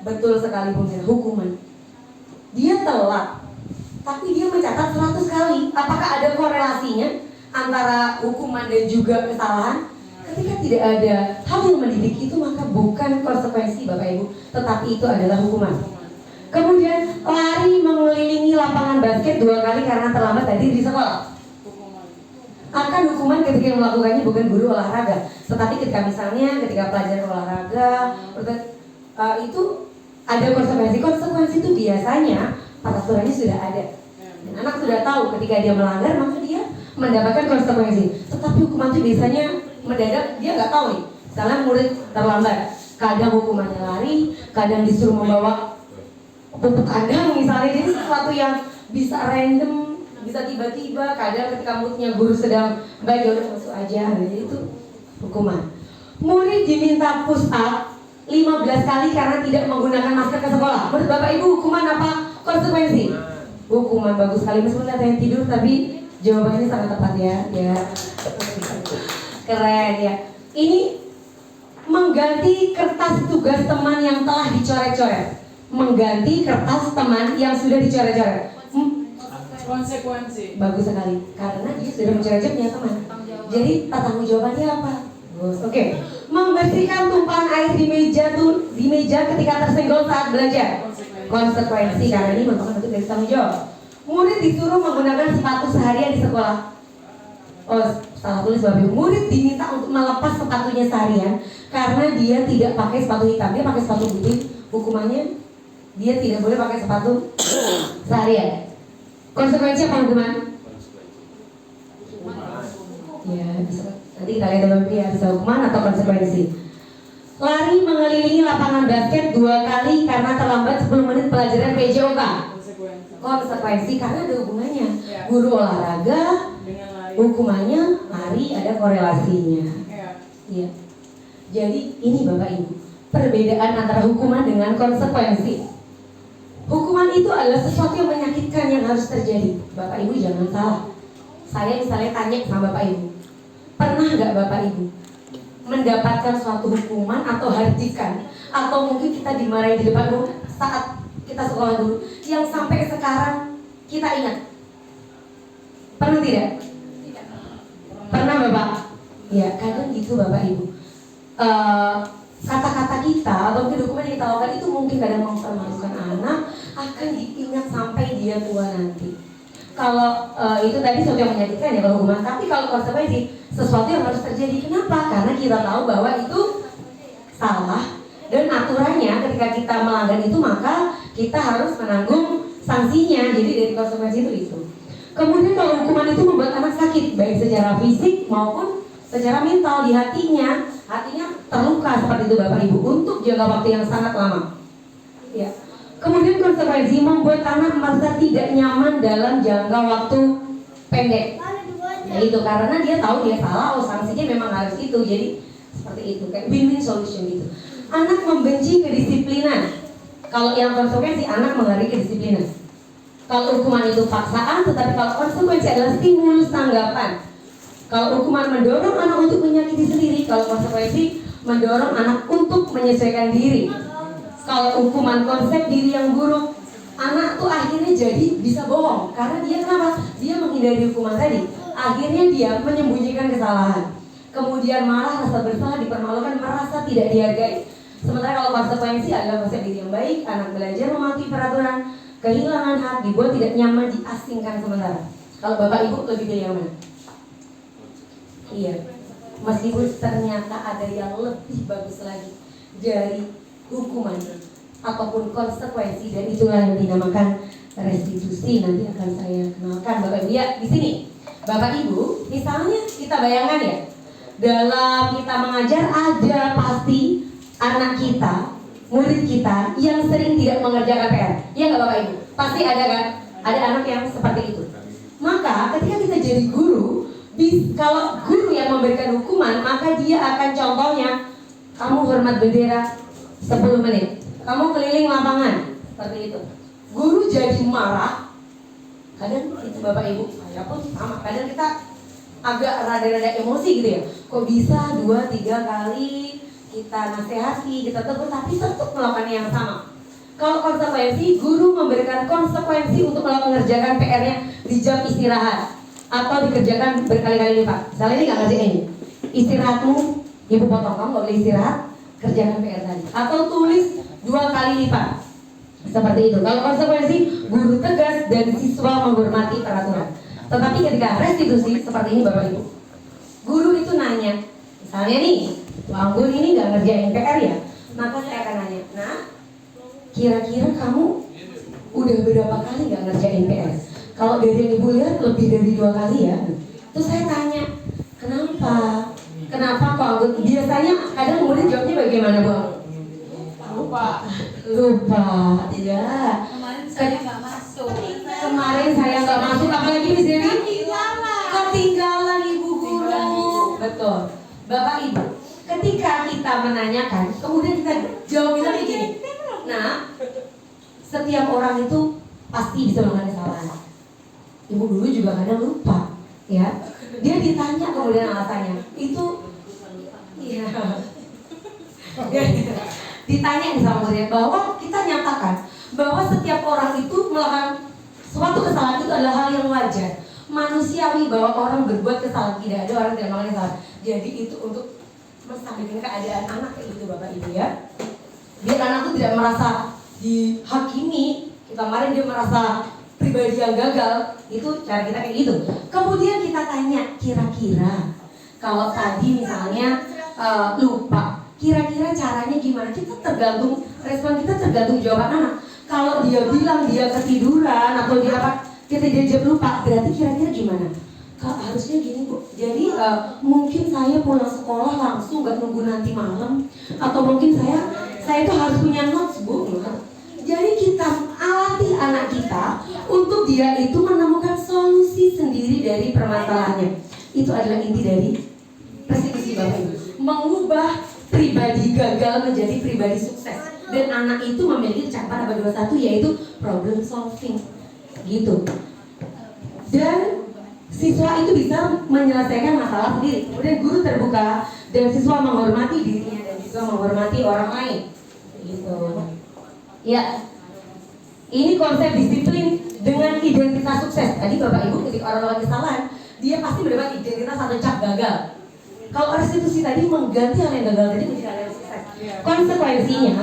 Betul sekali Bu, hukuman. Dia telat, tapi dia mencatat 100 kali. Apakah ada korelasinya antara hukuman dan juga kesalahan? Ketika tidak ada hal yang mendidik itu, maka bukan konsekuensi Bapak Ibu, tetapi itu adalah hukuman. Kemudian lari mengelilingi lapangan basket 2 kali karena terlambat hadir di sekolah. Akan hukuman ketika yang melakukannya bukan guru olahraga, tetapi ketika misalnya ketika pelajaran olahraga itu ada konsekuensi. Konsekuensi itu biasanya peraturannya sudah ada dan anak sudah tahu ketika dia melanggar maka dia mendapatkan konsekuensi. Tetapi hukuman itu biasanya mendadak, dia nggak tahu nih. Misalnya murid terlambat, kadang hukumannya lari, kadang disuruh membawa pupuk kandang misalnya. Jadi sesuatu yang bisa random, bisa tiba-tiba. Kadang ketika moodnya guru sedang baik, udah masuk aja. Jadi itu hukuman. Murid diminta push up 15 kali karena tidak menggunakan masker ke sekolah. Menurut Bapak Ibu hukuman apa konsekuensi? Hukuman, bagus sekali. Meskipun katanya tidur tapi jawabannya sangat tepat ya. Keren ya. Ini mengganti kertas tugas teman yang telah dicoret-coret. Mengganti kertas teman yang sudah dicoret-coret. Konsekuensi. Bagus sekali. Karena dia sudah mencoret-coret punya teman. Jadi tanggung jawabannya apa? Bagus. Oke. Membersihkan tumpahan air di meja ketika tersenggol saat belajar. Konsekuensi, karena ini merupakan bentuk dari tanggung jawab. Murid disuruh menggunakan sepatu seharian di sekolah. Oh, salah tulis Bapak Ibu. Murid diminta untuk melepas sepatunya seharian karena dia tidak pakai sepatu hitam, dia pakai sepatu putih. Hukumannya dia tidak boleh pakai sepatu seharian. Konsekuensi apa hukuman? Ya, bisa. Nanti kita lihat dalam ya, bisa hukuman atau konsekuensi. Lari mengelilingi lapangan basket 2 kali karena terlambat 10 menit pelajaran PJOK. Konsekuensi karena ada hubungannya. Guru olahraga hukumannya lari, ada korelasinya. Iya. Jadi ini Bapak Ibu, perbedaan antara hukuman dengan konsekuensi. Hukuman itu adalah sesuatu yang menyakitkan yang harus terjadi. Bapak Ibu jangan salah. Saya misalnya tanya sama Bapak Ibu, pernah nggak Bapak Ibu mendapatkan suatu hukuman atau hardikan, atau mungkin kita dimarahi di depan umum saat kita sekolah dulu, yang sampai sekarang kita ingat? Pernah tidak? Pernah Bapak? Ya kadang gitu Bapak Ibu. Kata-kata kita atau mungkin dokumen yang kita lakukan itu mungkin kadang mempermalukan anak, akan diingat sampai dia tua nanti. Kalau itu tadi sesuatu yang menyakitkan ya kalau hukuman, tapi kalau konsekuensi sesuatu yang harus terjadi. Kenapa? Karena kita tahu bahwa itu salah dan aturannya ketika kita melanggar itu maka kita harus menanggung sanksinya. Jadi dari konsekuensi itu. Kemudian kalau hukuman itu membuat anak sakit baik secara fisik maupun secara mental di hatinya terluka seperti itu Bapak Ibu untuk jangka waktu yang sangat lama. Ya. Kemudian konsekuensi membuat anak merasa tidak nyaman dalam jangka waktu pendek. Ya itu karena dia tahu dia salah, oh sanksinya memang harus itu. Jadi seperti itu kayak win-win solution gitu. Anak membenci kedisiplinan. Kalau yang konsekuensi anak menghargai kedisiplinan. Kalau hukuman itu paksaan, tetapi kalau konsekuensi adalah stimulus tanggapan. Kalau hukuman mendorong anak untuk menyakiti sendiri, kalau konsekuensi mendorong anak untuk menyesuaikan diri. Kalau hukuman konsep diri yang buruk, anak tuh akhirnya jadi bisa bohong. Karena dia kenapa? Dia menghindari hukuman tadi. Akhirnya dia menyembunyikan kesalahan. Kemudian malah rasa bersalah, dipermalukan, merasa tidak dihargai. Sementara kalau konsekuensi adalah konsep diri yang baik, anak belajar mematuhi peraturan, kehilangan hak, dibuat tidak nyaman, diasingkan sementara. Kalau Bapak Ibu lebih pilih yang mana? Iya. Meskipun ternyata ada yang lebih bagus lagi dari hukuman ataupun konsekuensi, dan itulah yang dinamakan restitusi. Nanti akan saya kenalkan Bapak Ibu ya di sini. Bapak Ibu, misalnya kita bayangkan ya, dalam kita mengajar ada pasti anak kita, murid kita yang sering tidak mengerjakan PR. Iya nggak Bapak Ibu? Pasti ada kan? Ada anak yang seperti itu. Maka ketika kita jadi guru, kalau guru yang memberikan hukuman, maka dia akan contohnya, kamu hormat bendera 10 menit, kamu keliling lapangan, seperti itu. Guru jadi marah. Kadang itu Bapak Ibu, saya pun sama. Kadang kita agak rada-rada emosi gitu ya. Kok bisa 2-3 kali kita nasihati, kita tegur, tapi tetap melakukan yang sama. Kalau konsekuensi, guru memberikan konsekuensi untuk mengerjakan PR-nya di jam istirahat atau dikerjakan berkali-kali lipat. Misalnya ini nggak ngerjain, istirahatmu, ibu potong, kamu nggak boleh istirahat, kerjakan PR tadi. Atau tulis 2 kali lipat. Seperti itu. Kalau konsekuensi, guru tegas dan siswa menghormati peraturan. Tetapi ketika restitusi seperti ini Bapak Ibu, guru itu nanya, misalnya nih, Bang Gun ini nggak ngerjain PR ya, maka saya akan nanya, nah, kira-kira kamu udah berapa kali nggak ngerjain PR? Kalau dari yang ibu lihat lebih dari 2 kali ya. Terus saya tanya, kenapa? Kenapa kok Anggun? Biasanya kadang murid jawabnya bagaimana Bu? Lupa. Ya. Kemarin saya nggak masuk. Apalagi Miss Dewi? Ketinggalan Ibu Guru. Betul. Bapak Ibu, ketika kita menanyakan, kemudian kita jawab misalnya gini. Nah, setiap orang itu pasti bisa melakukan kesalahan. Ibu dulu juga kadang lupa, ya. Dia ditanya kemudian alasannya. Itu, iya. Ditanya sama saya bahwa kita nyatakan bahwa setiap orang itu melakukan suatu kesalahan itu adalah hal yang wajar, manusiawi, bahwa orang berbuat kesalahan, tidak ada orang yang tidak melakukan kesalahan. Jadi itu untuk menstabilkan keadaan anak kayak gitu Bapak Ibu ya. Biar anak tuh tidak merasa dihakimi, kemarin dia merasa pribadi yang gagal, itu cara kita kayak gitu. Kemudian kita tanya, kira-kira kalau tadi misalnya lupa, kira-kira caranya gimana? Kita tergantung, respon kita tergantung jawaban anak. Kalau dia bilang dia ketiduran atau dia apa, kita diajak lupa, berarti kira-kira gimana? Harusnya gini Bu, jadi mungkin saya pulang sekolah langsung, gak nunggu nanti malam, atau mungkin saya tuh harus punya notes Bu. Jadi kita alatih anak kita untuk dia itu menemukan solusi sendiri dari permasalahannya. Itu adalah inti dari restitusi Bapak Ibu, mengubah pribadi gagal menjadi pribadi sukses. Dan anak itu memiliki kecakapan abad 21, yaitu problem solving gitu. Dan siswa itu bisa menyelesaikan masalah sendiri. Kemudian guru terbuka dan siswa menghormati dirinya dan siswa menghormati orang lain gitu. Ya, ini konsep disiplin dengan identitas sukses. Tadi Bapak Ibu ketika orang melakukan kesalahan, dia pasti mendapat identitas atau cap gagal. Kalau restitusi tadi mengganti hal yang gagal tadi menjadi hal yang sukses. Konsekuensinya,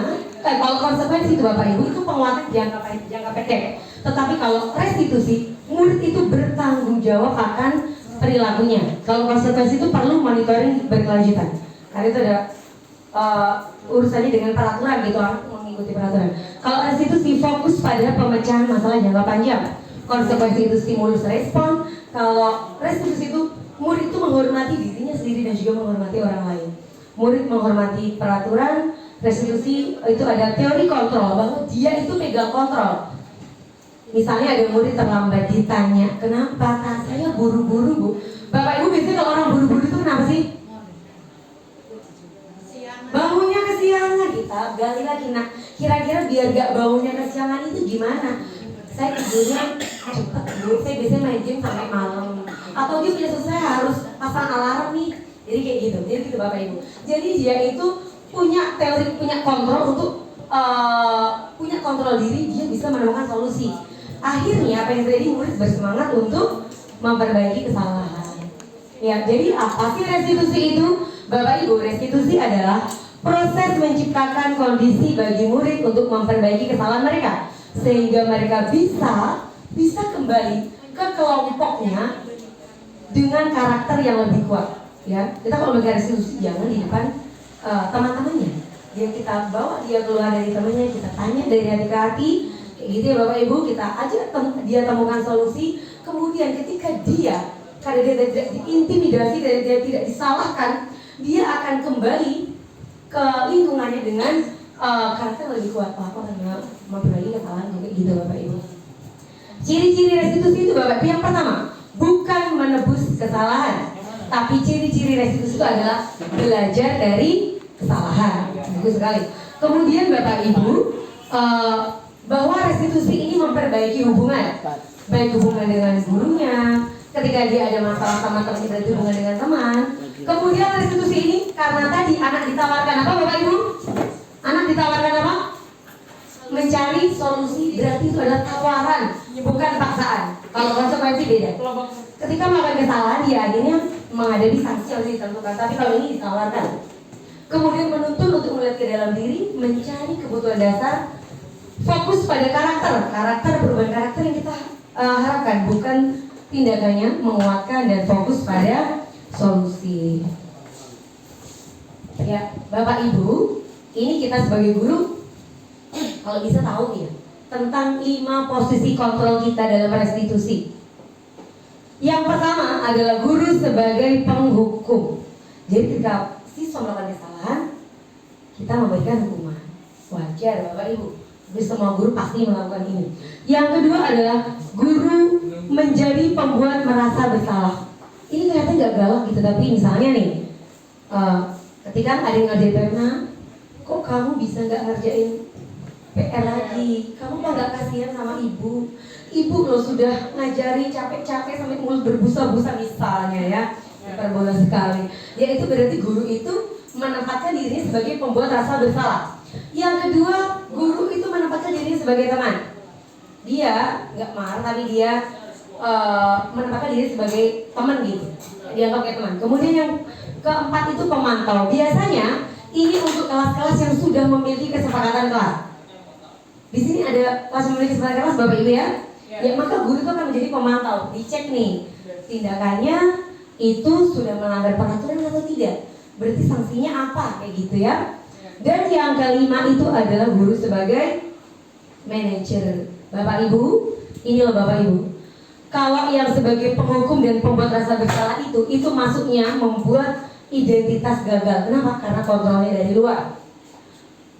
kalau konsekuensi itu Bapak Ibu itu penguatan jangka pendek. Tetapi kalau restitusi, murid itu bertanggung jawab akan perilakunya. Kalau konsekuensi itu perlu monitoring berkelanjutan. Karena itu ada urusannya dengan peraturan gitu, mengikuti peraturan. Kalau restitusi fokus pada pemecahan masalah jangka panjang. Konsekuensi itu stimulus respon. Kalau restitusi itu murid itu menghormati dirinya sendiri dan juga menghormati orang lain. Murid menghormati peraturan. Restitusi itu ada teori kontrol, bahwa dia itu pegang kontrol. Misalnya ada murid terlambat, ditanya, kenapa? Saya buru-buru Bu. Bapak Ibu biasanya kalau orang buru-buru itu kenapa sih? Bangunnya kesiangan. Kita gali lagi. Nah, kira-kira biar gak bangunnya kesiangan itu gimana? Saya tidurnya cepet Bu, saya biasanya main game sampai malam. Atau dia punya saya harus pasang alarm nih. Jadi kayak gitu, jadi gitu Bapak Ibu. Jadi dia itu punya teori, punya kontrol untuk punya kontrol diri, dia bisa menemukan solusi. Akhirnya apa yang terjadi, murid bersemangat untuk memperbaiki kesalahan. Ya, jadi apa sih restitusi itu? Bapak Ibu, restitusi adalah proses menciptakan kondisi bagi murid untuk memperbaiki kesalahan mereka, sehingga mereka bisa kembali ke kelompoknya dengan karakter yang lebih kuat. Ya, kita kalau bagi restitusi jangan di depan teman-temannya. Kita bawa dia keluar dari temannya, kita tanya dari hati ke hati. Kayak gitu ya Bapak Ibu, kita ajak dia temukan solusi. Kemudian ketika karena dia tidak diintimidasi dan dia tidak disalahkan, dia akan kembali ke lingkungannya dengan karakter lebih kuat. Aku akan memperbaiki kesalahan kayak gitu Bapak Ibu. Ciri-ciri restitusi itu Bapak Ibu, yang pertama, bukan menebus kesalahan, tapi ciri-ciri restitusi itu adalah belajar dari kesalahan. Bagus sekali. Kemudian Bapak Ibu, bahwa restitusi ini memperbaiki hubungan, baik hubungan dengan gurunya, ketika dia ada masalah sama teman, berarti hubungan dengan teman. Kemudian restitusi ini karena tadi anak ditawarkan apa Bapak Ibu? Anak ditawarkan apa? Mencari solusi, berarti itu adalah tawaran, bukan paksaan. Kalau konsekuensi beda. Ketika melakukan kesalahan, dia akhirnya menghadapi sanksi yang ditentukan. Tapi kalau ini ditawarkan. Kemudian menuntun untuk melihat ke dalam diri, mencari kebutuhan dasar, fokus pada karakter perubahan karakter yang kita harapkan, bukan tindakannya, menguatkan dan fokus pada solusi. Ya, Bapak Ibu, ini kita sebagai guru kalau bisa tahu ya tentang 5 posisi kontrol kita dalam restitusi. Yang pertama adalah guru sebagai penghukum. Jadi ketika siswa melakukan kesalahan, kita memberikan hukuman. Wajar Bapak Ibu, jadi semua guru pasti melakukan ini. Yang kedua adalah guru menjadi pembuat merasa bersalah. Ini kelihatan gak galak gitu, tapi misalnya nih, ketika ada yang ngerjain PR, kok kamu bisa gak ngerjain PR lagi? Kamu kok gak kasihan sama ibu? Ibu loh sudah ngajari capek-capek sampai mulut berbusa-busa misalnya ya. Hiperbola sekali. Ya itu berarti guru itu menempatkan dirinya sebagai pembuat rasa bersalah. Yang kedua, guru itu menempatkan dirinya sebagai teman. Dia nggak marah tapi dia menempatkan diri sebagai teman gitu. Dianggap kayak teman. Kemudian yang Keempat itu pemantau. Biasanya ini untuk kelas-kelas yang sudah memiliki kesepakatan kelas. Di sini ada kelas memiliki kesepakatan kelas, Bapak Ibu ya. Ya, maka guru itu akan menjadi pemantau. Dicek nih, tindakannya itu sudah melanggar peraturan atau tidak. Berarti sanksinya apa, kayak gitu ya. Dan yang kelima itu adalah guru sebagai manajer. Bapak Ibu, ini loh Bapak Ibu. Kalau yang sebagai penghukum dan pembuat rasa bersalah itu masuknya membuat identitas gagal. Kenapa? Karena kontrolnya dari luar.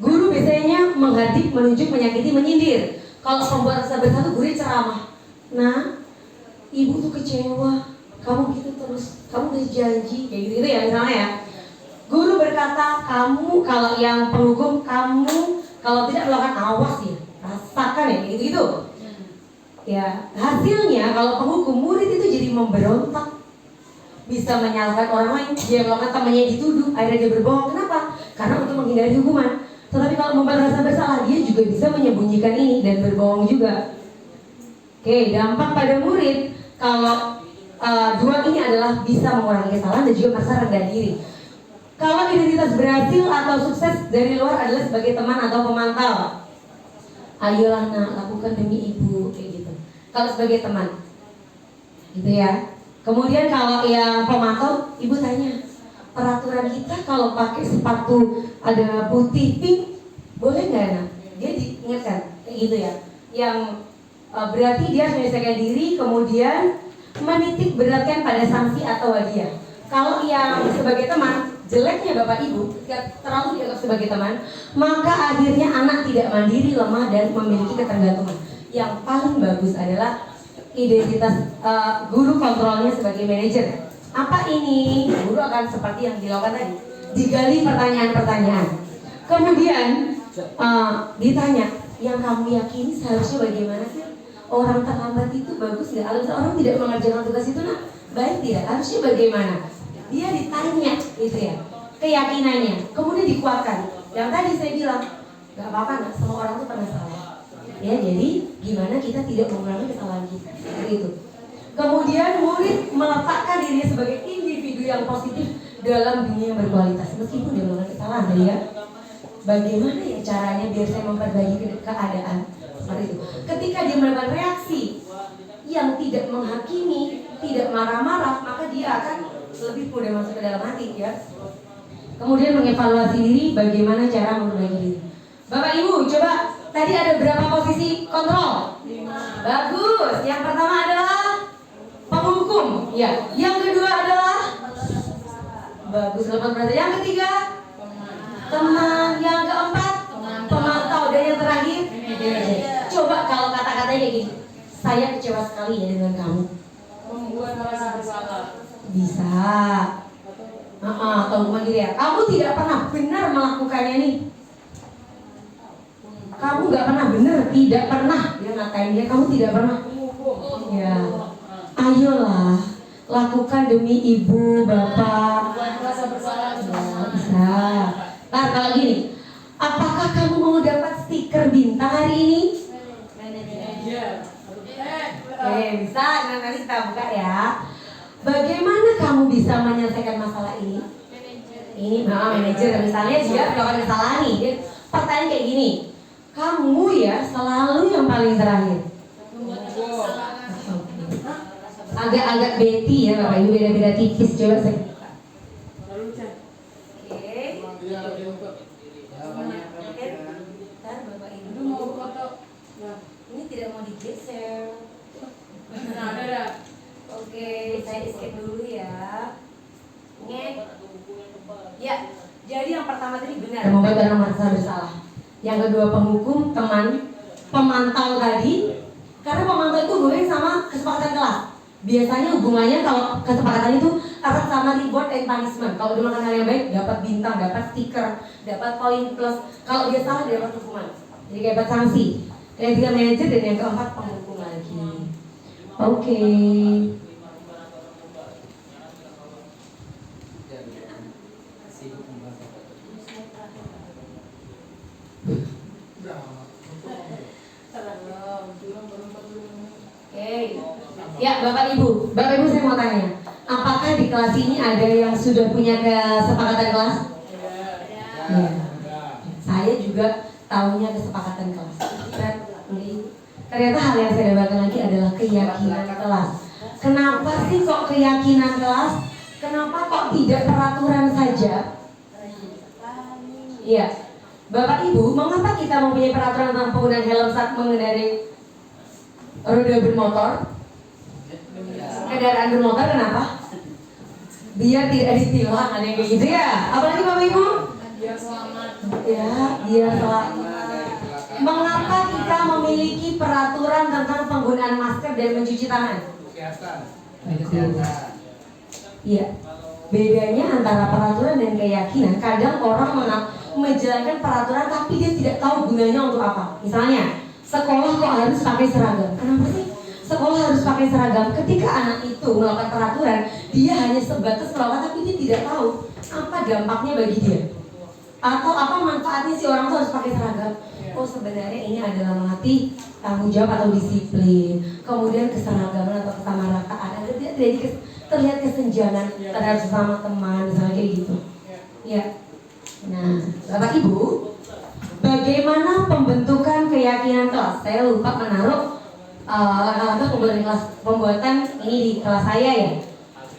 Guru biasanya menghadik, menunjuk, menyakiti, menyindir. Kalau pembuat rasa bersalah itu guru ceramah. Nah, ibu tuh kecewa, kamu gitu terus, kamu udah janji, kayak gitu ya misalnya ya. Guru berkata, kamu kalau yang penghukum, kamu kalau tidak melakukan awas ya, rasakan ya, gitu-gitu. Ya, hasilnya kalau penghukum, murid itu jadi memberontak, bisa menyalahkan orang lain, dia melakukan temannya dituduh, akhirnya dia berbohong. Kenapa? Karena untuk menghindari hukuman. Tetapi kalau membuat rasa bersalah, dia juga bisa menyembunyikan ini dan berbohong juga. Oke, dampak pada murid kalau dua ini adalah bisa mengurangi kesalahan dan juga merasa rendah diri. Kalau identitas berhasil atau sukses dari luar adalah sebagai teman atau pemantau. Ayolah nak, lakukan demi ibu, kayak gitu. Kalau sebagai teman, gitu ya. Kemudian kalau yang pemantau, ibu tanya, peraturan kita kalau pakai sepatu ada putih pink, boleh nggak nak? Dia diingatkan, kayak gitu ya. Yang berarti dia menyelesaikan diri, kemudian menitik beratkan pada sanksi atau hadiah. Kalau yang sebagai teman, jeleknya Bapak Ibu ketika terlalu dianggap sebagai teman, maka akhirnya anak tidak mandiri, lemah, dan memiliki ketergantungan. Yang paling bagus adalah identitas guru kontrolnya sebagai manajer. Apa ini? Guru akan seperti yang dilakukan tadi, digali pertanyaan-pertanyaan. Kemudian ditanya, yang kamu yakini seharusnya bagaimana sih? Orang terlambat itu bagus nggak? Kalau orang tidak mengerjakan tugas itu, nah baik tidak? Harusnya bagaimana? Dia ditanya gitu ya, keyakinannya, kemudian dikuatkan. Yang tadi saya bilang, nggak apa-apa nak, semua orang tuh pernah salah. Ya, jadi gimana kita tidak mengulangi kesalahan kita, seperti itu. Kemudian murid meletakkan dirinya sebagai individu yang positif dalam dunia yang berkualitas, meskipun dia melakukan kesalahan, ya. Bagaimana ya caranya biar saya memperbaiki keadaan seperti itu? Ketika dia melakukan reaksi yang tidak menghakimi, tidak marah-marah, maka dia akan lebih mudah masuk ke dalam hati ya. Kemudian mengevaluasi diri, bagaimana cara memperbaiki diri. Bapak Ibu, coba tadi ada berapa posisi kontrol? 5. Bagus. Yang pertama adalah penghukum, ya. Yang kedua adalah bagus, lepas berarti. Yang ketiga teman. Yang keempat pemantau. Dan yang terakhir coba kalau kata-katanya kayak gini, saya kecewa sekali ya dengan kamu. Membuat merasa bersalah. Bisa. Atau gimana gitu ya, kamu tidak pernah benar melakukannya nih. Kamu gak pernah benar, tidak pernah. Dia ngatain dia, kamu tidak pernah. Ya, ayolah, lakukan demi ibu, bapak. Buat merasa bersalah. Ya, bisa. Nah kalau gini, apakah kamu mau dapat stiker bintang hari ini? Bisa, nanti kita buka ya. Bagaimana kamu bisa menyelesaikan masalah ini? Ini manajer misalnya dia melakukan kesalahan nih. Dia pertanyaan kayak gini, kamu ya selalu yang paling terakhir. Agak-agak beti ya Bapak Ibu, beda-beda tipis. Coba saya buka. Oke. Ntar Bapak Ibu mau foto. Ini tidak mau digeser. Oke, saya escape dulu ya. Ya, jadi yang pertama tadi benar, membuat orang merasa bersalah. Yang kedua penghukum, teman, pemantau tadi. Karena pemantau itu hubungannya sama kesepakatan kelas. Biasanya hubungannya kalau kesepakatan itu akan sama reward and punishment. Kalau dia melakukan hal yang baik, dapat bintang, dapat stiker, dapat poin plus. Kalau dia salah, dia dapat hukuman. Jadi dapat sanksi. Yang ketiga manajer dan yang keempat penghukum lagi. Oke. Ya Bapak Ibu saya mau tanya, Apakah di kelas ini ada yang sudah punya kesepakatan kelas? Ya. Saya juga tahunya kesepakatan kelas. Ternyata hal yang saya dapatkan lagi adalah keyakinan kelas. Kenapa sih kok keyakinan kelas? Kenapa kok tidak peraturan saja? Iya. Bapak Ibu, mengapa kita mempunyai peraturan tentang penggunaan helm saat mengendarai roda bermotor? Kendaraan bermotor kenapa? Biar tidak ditilang, ada yang kayak gitu ya. Apalagi Bapak Ibu? Biar selamat. Ya, biar selamat. Mengapa kita memiliki peraturan tentang penggunaan masker dan mencuci tangan? Iya. Bedanya antara peraturan dan keyakinan. Kadang orang menjalankan peraturan tapi dia tidak tahu gunanya untuk apa. Misalnya, sekolah kok harus pakai seragam? Kenapa sih sekolah harus pakai seragam? Ketika anak itu melakukan peraturan, dia hanya sebatas melakukan tapi dia tidak tahu apa dampaknya bagi dia. Atau apa manfaatnya si orang itu harus pakai seragam. Oh, sebenarnya ini adalah melatih tanggung jawab atau disiplin, kemudian keseragaman atau kesamarataan, agar tidak terlihat kesenjangan terhadap sesama teman, misalnya kayak gitu. Ya. Nah, Bapak Ibu, bagaimana pembentukan keyakinan kelas? Saya lupa menaruh pembuatan ini di kelas saya ya.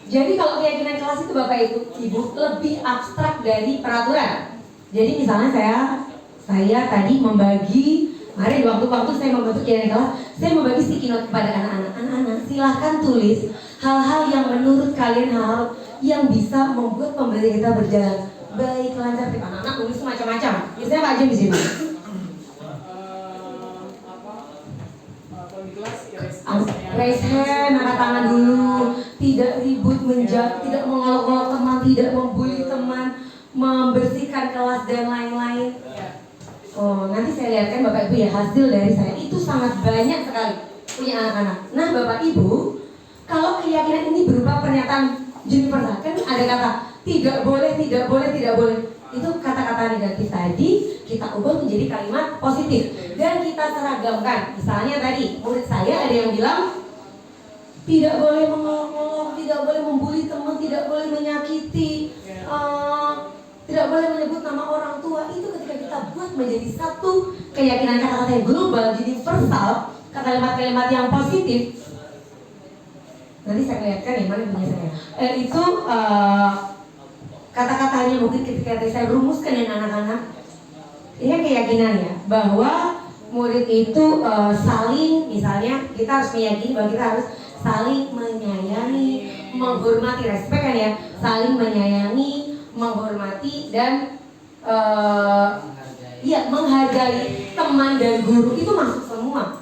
Jadi kalau keyakinan kelas itu Bapak Ibu lebih abstrak dari peraturan. Jadi misalnya saya tadi membagi, mari di waktu-waktu saya membentuk keyakinan kelas, saya membagi sticky note kepada anak-anak. Anak-anak silahkan tulis hal-hal yang menurut kalian, hal yang bisa membuat pembelajaran kita berjalan baik, lancar. Anak-anak tulis macam-macam. Misalnya Pak Jim di sini. Raise hand, angkat tangan dulu, tidak ribut, tidak mengolok-olok teman, tidak membuli teman, membersihkan kelas dan lain-lain. Oh, nanti saya lihatkan Bapak Ibu ya hasil dari saya itu sangat banyak sekali punya anak-anak. Nah, Bapak Ibu, kalau keyakinan ini berupa pernyataan universal, kan ada kata tidak boleh, tidak boleh, tidak boleh. Itu kata-kata negatif tadi kita ubah menjadi kalimat positif dan kita seragamkan. Misalnya tadi murid saya ada yang bilang tidak boleh mengolok-olok, tidak boleh membuli teman, tidak boleh menyakiti, tidak boleh menyebut nama orang tua. Itu ketika kita buat menjadi satu keyakinan kata-kata yang global, universal, kalimat-kalimat yang positif. Nanti saya lihatkan ya, mana punya saya. Itu kata-katanya mungkin ketika saya rumuskan dengan anak-anak. Ini keyakinan ya, bahwa murid itu saling, misalnya kita harus meyakini bahwa kita harus saling menyayangi, menghormati, respect kan ya, saling menyayangi, menghormati dan menghargai teman dan guru. Itu masuk semua.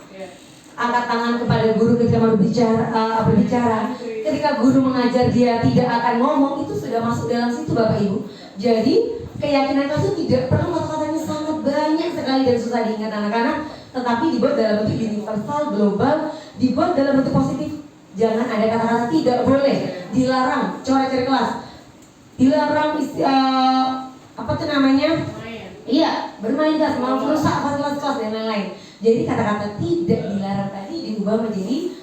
Angkat tangan kepada guru ketika berbicara. Ketika guru mengajar dia tidak akan ngomong, itu sudah masuk dalam situ Bapak Ibu. Jadi keyakinan itu tidak perlu kata-katanya sangat banyak sekali dan susah diingat anak-anak, tetapi dibuat dalam bentuk universal, global, dibuat dalam bentuk positif. Jangan ada kata-kata tidak boleh, dilarang, coret-coret kelas, dilarang bermain kelas, mau merusak fasilitas kelas dan lain-lain. Jadi kata-kata tidak dilarang tadi diubah menjadi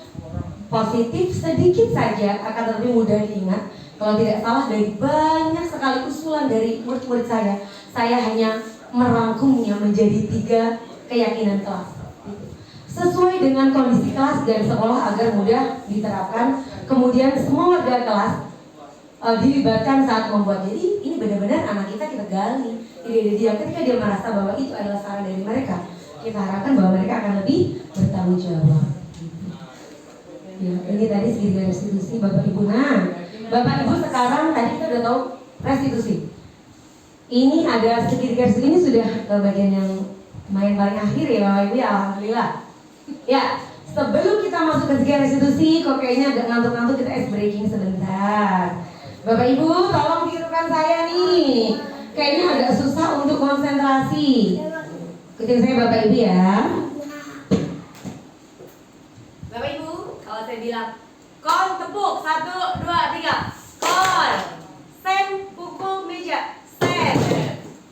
positif sedikit saja, akan tetapi mudah diingat. Kalau tidak salah dari banyak sekali usulan dari murid-murid saya hanya merangkumnya menjadi 3 keyakinan kelas. Sesuai dengan kondisi kelas dan sekolah agar mudah diterapkan. Kemudian semua warga kelas dilibatkan saat membuat. Jadi ini benar-benar anak kita gali ide-ide dia. Ketika dia merasa bahwa itu adalah saran dari mereka, kita harapkan bahwa mereka akan lebih bertanggung jawab. Ya, ini tadi segitiga restitusi Bapak Ibu. Nah, Bapak Ibu sekarang tadi kita udah tahu restitusi. Ini ada segitiga restitusi, ini sudah bagian yang main paling akhir ya Bapak Ibu ya, alhamdulillah. Ya, sebelum kita masuk ke segitiga restitusi, kok kayaknya agak ngantuk-ngantuk, kita ice breaking sebentar. Bapak Ibu, tolong tirukan saya nih. Kayaknya agak susah untuk konsentrasi. Ikutin saya Bapak Ibu ya. Bapak Ibu, kalau saya bilang kon tepuk 1, 2, 3. Kon. Sen pukul meja. Sen.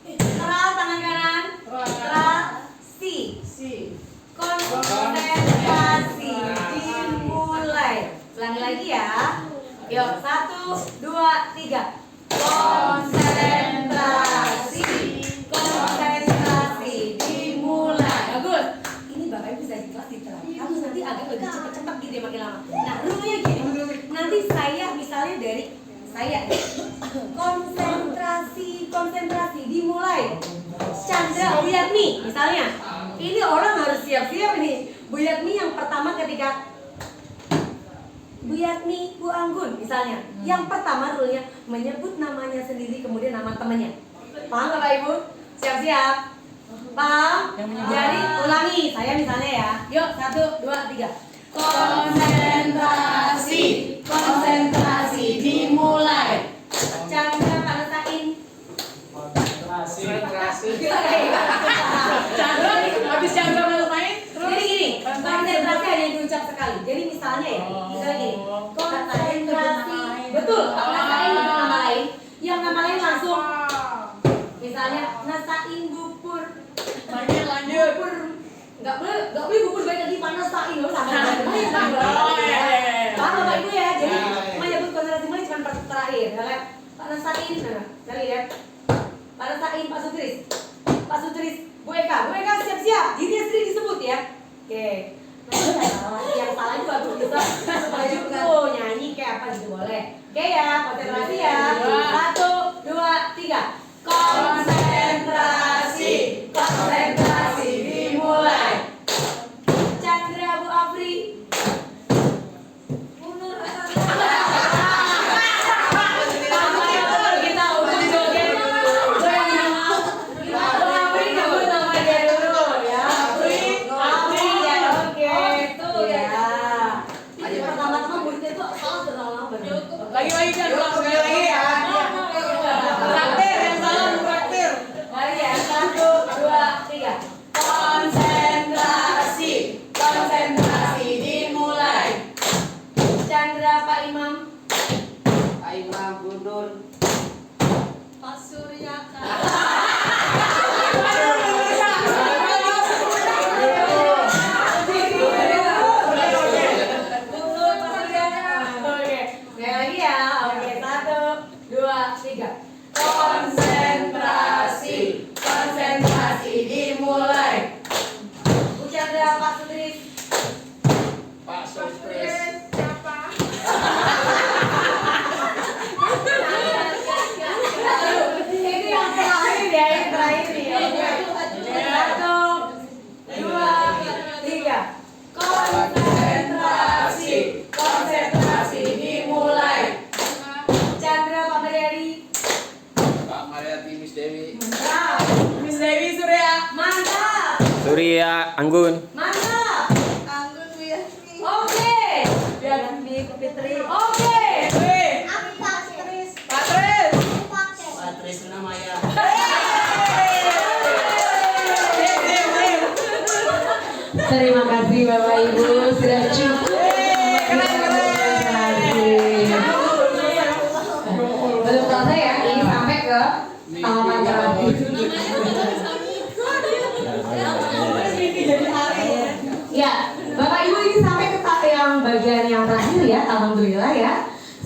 Teral tangan kanan. Teral si. Konsentrasi dimulai. Ulangi lagi ya. Yuk, 1, 2, 3. Konsentrasi, konsentrasi, dimulai. Bagus. Ini Bapak Ibu bisa di kelas diterapkan. Kamu nanti agak lebih cepat-cepat gitu ya makin lama. Nah, rule-nya gini. Nanti saya misalnya dari saya konsentrasi, dimulai. Chandra, Bu Yatmi misalnya. Ini orang harus siap-siap nih. Bu Yatmi yang pertama ketika Bu Yatmi, Bu Anggun misalnya. Yang pertama rule-nya menyebut namanya sendiri kemudian nama temannya. Paham Bapak Ibu? Siap-siap. Paham? Jadi ulangi, saya misalnya ya. Yuk, 1, 2, 3. Konsentrasi, dimulai. Chandra panasain. Konsentrasi. Chandra, habis Chandra main. Jadi gini, konsentrasi hanya diucap sekali. Jadi misalnya ya, misalnya gini, konsentrasi, betul, nasain dengan nama lain. Yang nama lain langsung, misalnya nasain bubur. Lanjut. Bubur, nggak boleh bubur baik lagi panasain loh sama. Paham Bapak Ibu ya? Jadi menyebut konsentrasi mulai cuma terakhir, ya kan? Panasain, nah, lihat. Panasain Pak Sutris, Bu Eka siap-siap, dirinya sendiri disebut ya. Oke. Nanti yang salah juga tuh bisa maju tuh nyanyi kayak apa gitu boleh. Oke ya, konsentrasi ya. 1, 2, 3. Konsentrasi dimulai. Chandra, Bu Afri. Mundur kita ulang joget. Bu Afri nyebut nama dia dulu ya. Afri ya, oke. Tuh ya. Ini pertama-tama muridnya tuh terlalu banyak. Lagi Chandra, sekali lagi ya. Traktir, yang salah traktir. Mari ya, 1, 2, 3. Konsentrasi dimulai. Chandra, Pak Imam. Pak Imam mundur. Pak Suryaka. Oke, sekali lagi ya. Oke, 1, 2, 3. Konsentrasi dimulai. Bu Chandra, Pak Sutris. Pak Sutris. Itu yang terakhir ya, yang terakhir nih. Oke. 1, 2, 3. Konsentrasi dimulai. Chandra, Pak Mariadi. Pak Mariati Miss Dewi. Mantap. Miss Dewi Surya. Mantap. Surya Anggun. Mantap. Anggun Wiyasmi. Oke. Yasmi Fitri. Oke. Aku Pak Tris. Patris. Aku Pak Tes. Patris Namaya. Terima kasih Bapak Ibu sudah cukup. Terima kasih. Belum selesai ya, ini sampai ke tahapan terakhir. Ya, Bapak Ibu ini sampai ke yang bagian yang terakhir ya, alhamdulillah ya.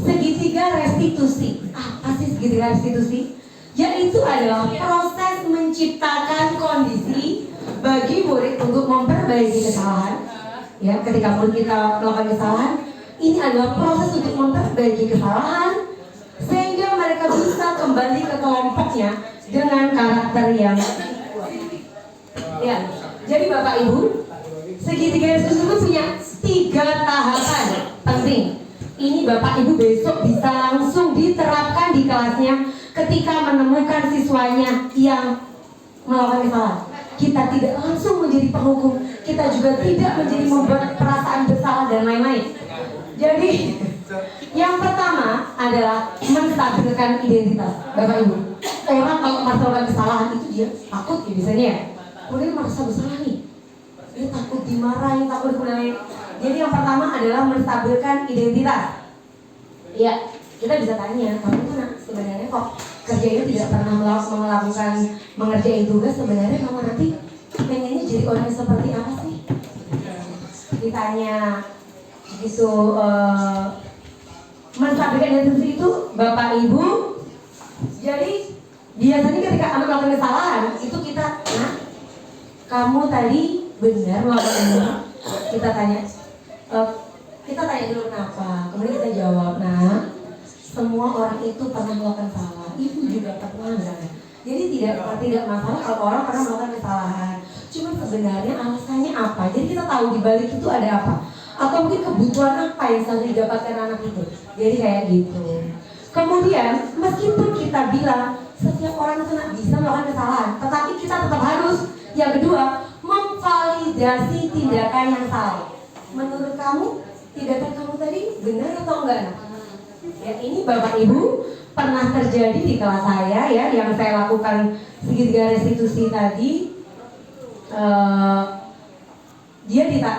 Segitiga restitusi. Apa sih segitiga restitusi? Yaitu adalah proses menciptakan kondisi bagi murid untuk memperbaiki kesalahan. Ya, ketika murid kita melakukan kesalahan, ini adalah proses untuk memperbaiki kesalahan sehingga mereka bisa kembali ke kelompoknya dengan karakter yang ya. Jadi Bapak Ibu, segitiga restitusi itu punya 3 tahapan penting. Ini Bapak Ibu besok bisa langsung diterapkan di kelasnya ketika menemukan siswanya yang melakukan kesalahan. Kita tidak langsung menjadi penghukum, kita juga tidak menjadi membuat perasaan bersalah dan lain-lain. Jadi yang pertama adalah menstabilkan identitas. Bapak Ibu, orang kalau melakukan kesalahan itu dia takut ya biasanya ya. Kemudian merasa bersalah nih, dia takut dimarahin, takut dimarahin. Jadi yang pertama adalah menstabilkan identitas. Ya, kita bisa tanya, kamu tuh sebenarnya kok kerjanya tidak pernah melakukan mengerjain tugas, sebenarnya kamu nanti pengennya jadi orang yang seperti apa sih? Ditanya gitu, menstabilkan identitas itu Bapak Ibu. Jadi biasanya ketika anak melakukan kesalahan itu kita, nah kamu tadi benar melakukan ini. Kita tanya, kita tanya dulu kenapa. Kemudian kita jawab, nah semua orang itu pernah melakukan salah. Ibu juga pernah kan? Jadi tidak masalah kalau orang pernah melakukan kesalahan. Cuma sebenarnya alasannya apa? Jadi kita tahu di balik itu ada apa? Atau mungkin kebutuhan apa yang selalu didapatkan anak itu. Jadi kayak gitu. Kemudian meskipun kita bilang setiap orang itu bisa melakukan kesalahan, tetapi kita tetap harus yang kedua memvalidasi tindakan yang salah. Menurut kamu tindakan kamu tadi benar atau enggak? Ya ini Bapak Ibu pernah terjadi di kelas saya ya, yang saya lakukan segitiga restitusi tadi.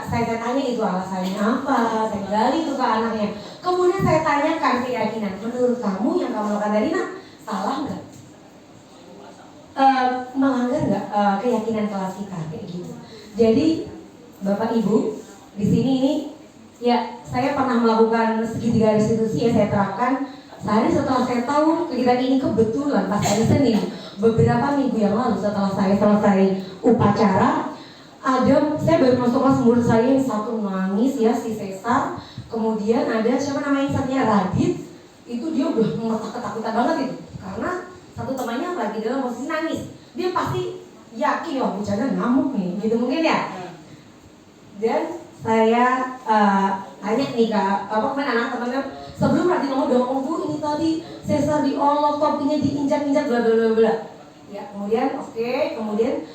Saya tanya itu alasannya apa, saya gali itu ke anaknya. Kemudian saya tanyakan keyakinan, menurut kamu yang kamu lakukan tadi salah nggak? Melanggar nggak keyakinan kelas kita kayak gitu. Jadi Bapak Ibu di sini ini ya saya pernah melakukan segitiga restitusi ya, saya terapkan sehari setelah saya tahu kegiatan ini kebetulan pas hari Senin beberapa minggu yang lalu setelah saya selesai upacara. Saya baru masuk kelas, murid saya yang satu nangis ya, si Cesar. Kemudian ada siapa namanya satunya Radit, itu dia udah ketakutan banget itu karena satu temannya lagi dalam posisi nangis. Dia pasti yakin wah bencana ngamuk nih, gitu mungkin ya. Dan saya tanya nih kak, anak teman-teman sebelum Radit ngomong dong, oh bu ini tadi Cesar diolok, topinya diinjak-injak bla bla bla bla. Ya kemudian kemudian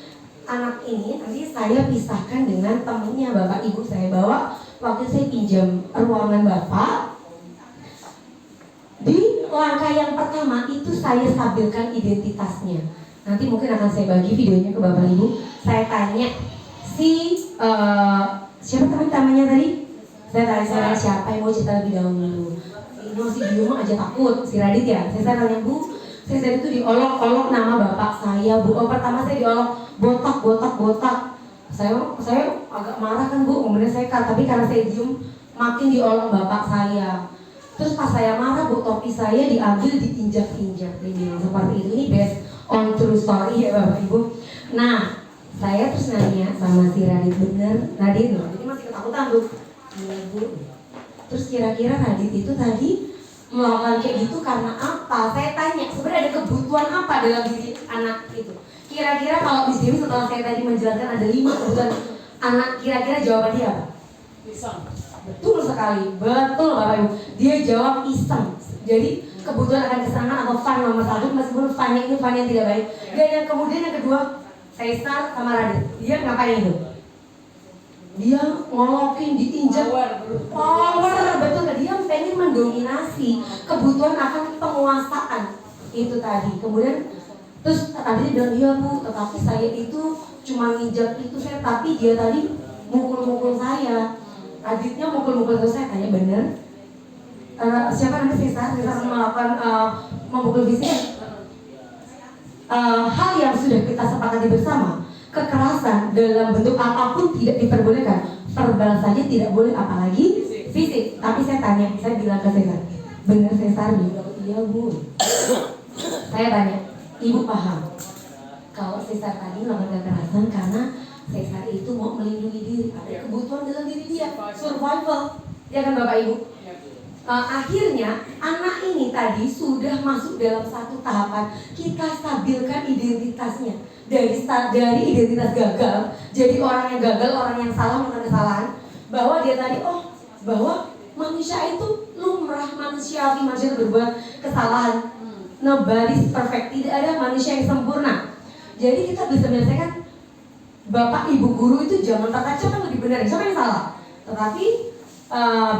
anak ini nanti saya pisahkan dengan temennya Bapak Ibu. Saya bawa waktu saya pinjam ruangan Bapak. Di langkah yang pertama itu saya stabilkan identitasnya. Nanti mungkin akan saya bagi videonya ke Bapak Ibu. Saya tanya siapa teman-temannya tadi? Saya tanya siapa yang mau cerita lebih dahulu. Ini masih di rumah aja takut si Radit ya. Saya tanya bu, saya itu diolok-olok nama bapak saya bu. Pertama saya diolok botak. Saya agak marah kan bu. Kemudian saya tapi karena saya diem makin diolok bapak saya. Terus pas saya marah bu, topi saya diambil diinjak-injak. Seperti itu. Ini based on true story ya Bapak Ibu. Nah saya terus nanya sama si Radit, bener Radit loh. Jadi masih ketakutan bu. Iya bu. Terus kira-kira Radit itu tadi melakukan kayak gitu karena apa? Saya tanya, sebenarnya ada kebutuhan apa dalam diri anak itu? Kira-kira kalau Miss Dewi setelah saya tadi menjelaskan ada 5 kebutuhan anak, kira-kira jawaban dia apa? Iseng. Betul sekali, betul Bapak Ibu. Dia jawab iseng. Jadi kebutuhan akan kesenangan atau fun nomor 1, meskipun fun itu fun yang tidak baik. Dan yang kemudian yang kedua, Cesar sama Radit. Dia ngapain itu? Dia ngolokin, diinjak, power, betul. Dia pengen mendominasi kebutuhan akan penguasaan itu tadi. Kemudian terus tadi dia bilang, iya bu, tetapi saya itu cuma nginjak itu saya, tapi dia tadi mukul-mukul saya. Adiknya mukul-mukul itu saya tanya bener. Siapa namanya Cesar melakukan memukul fisik. Hal yang sudah kita sepakati bersama, kekerasan dalam bentuk apapun tidak diperbolehkan. Verbal saja tidak boleh, apalagi fisik. Tapi saya tanya, saya bilang ke Cesar, bener Cesar? Iya bu. Saya tanya, ibu paham kalau Cesar tadi melakukan kekerasan karena Cesar itu mau melindungi diri, ada kebutuhan dalam diri dia, survival, ya kan Bapak Ibu? Akhirnya anak ini tadi sudah masuk dalam satu tahapan kita stabilkan identitasnya dari identitas gagal, jadi orang yang gagal, orang yang salah melakukan kesalahan, bahwa dia tadi bahwa manusia itu lumrah, manusia itu berbuat kesalahan, nobody's perfect, tidak ada manusia yang sempurna. Jadi kita bisa menyelesaikan. Bapak Ibu guru itu jangan berkata siapa yang lebih benar, siapa yang salah. Tetapi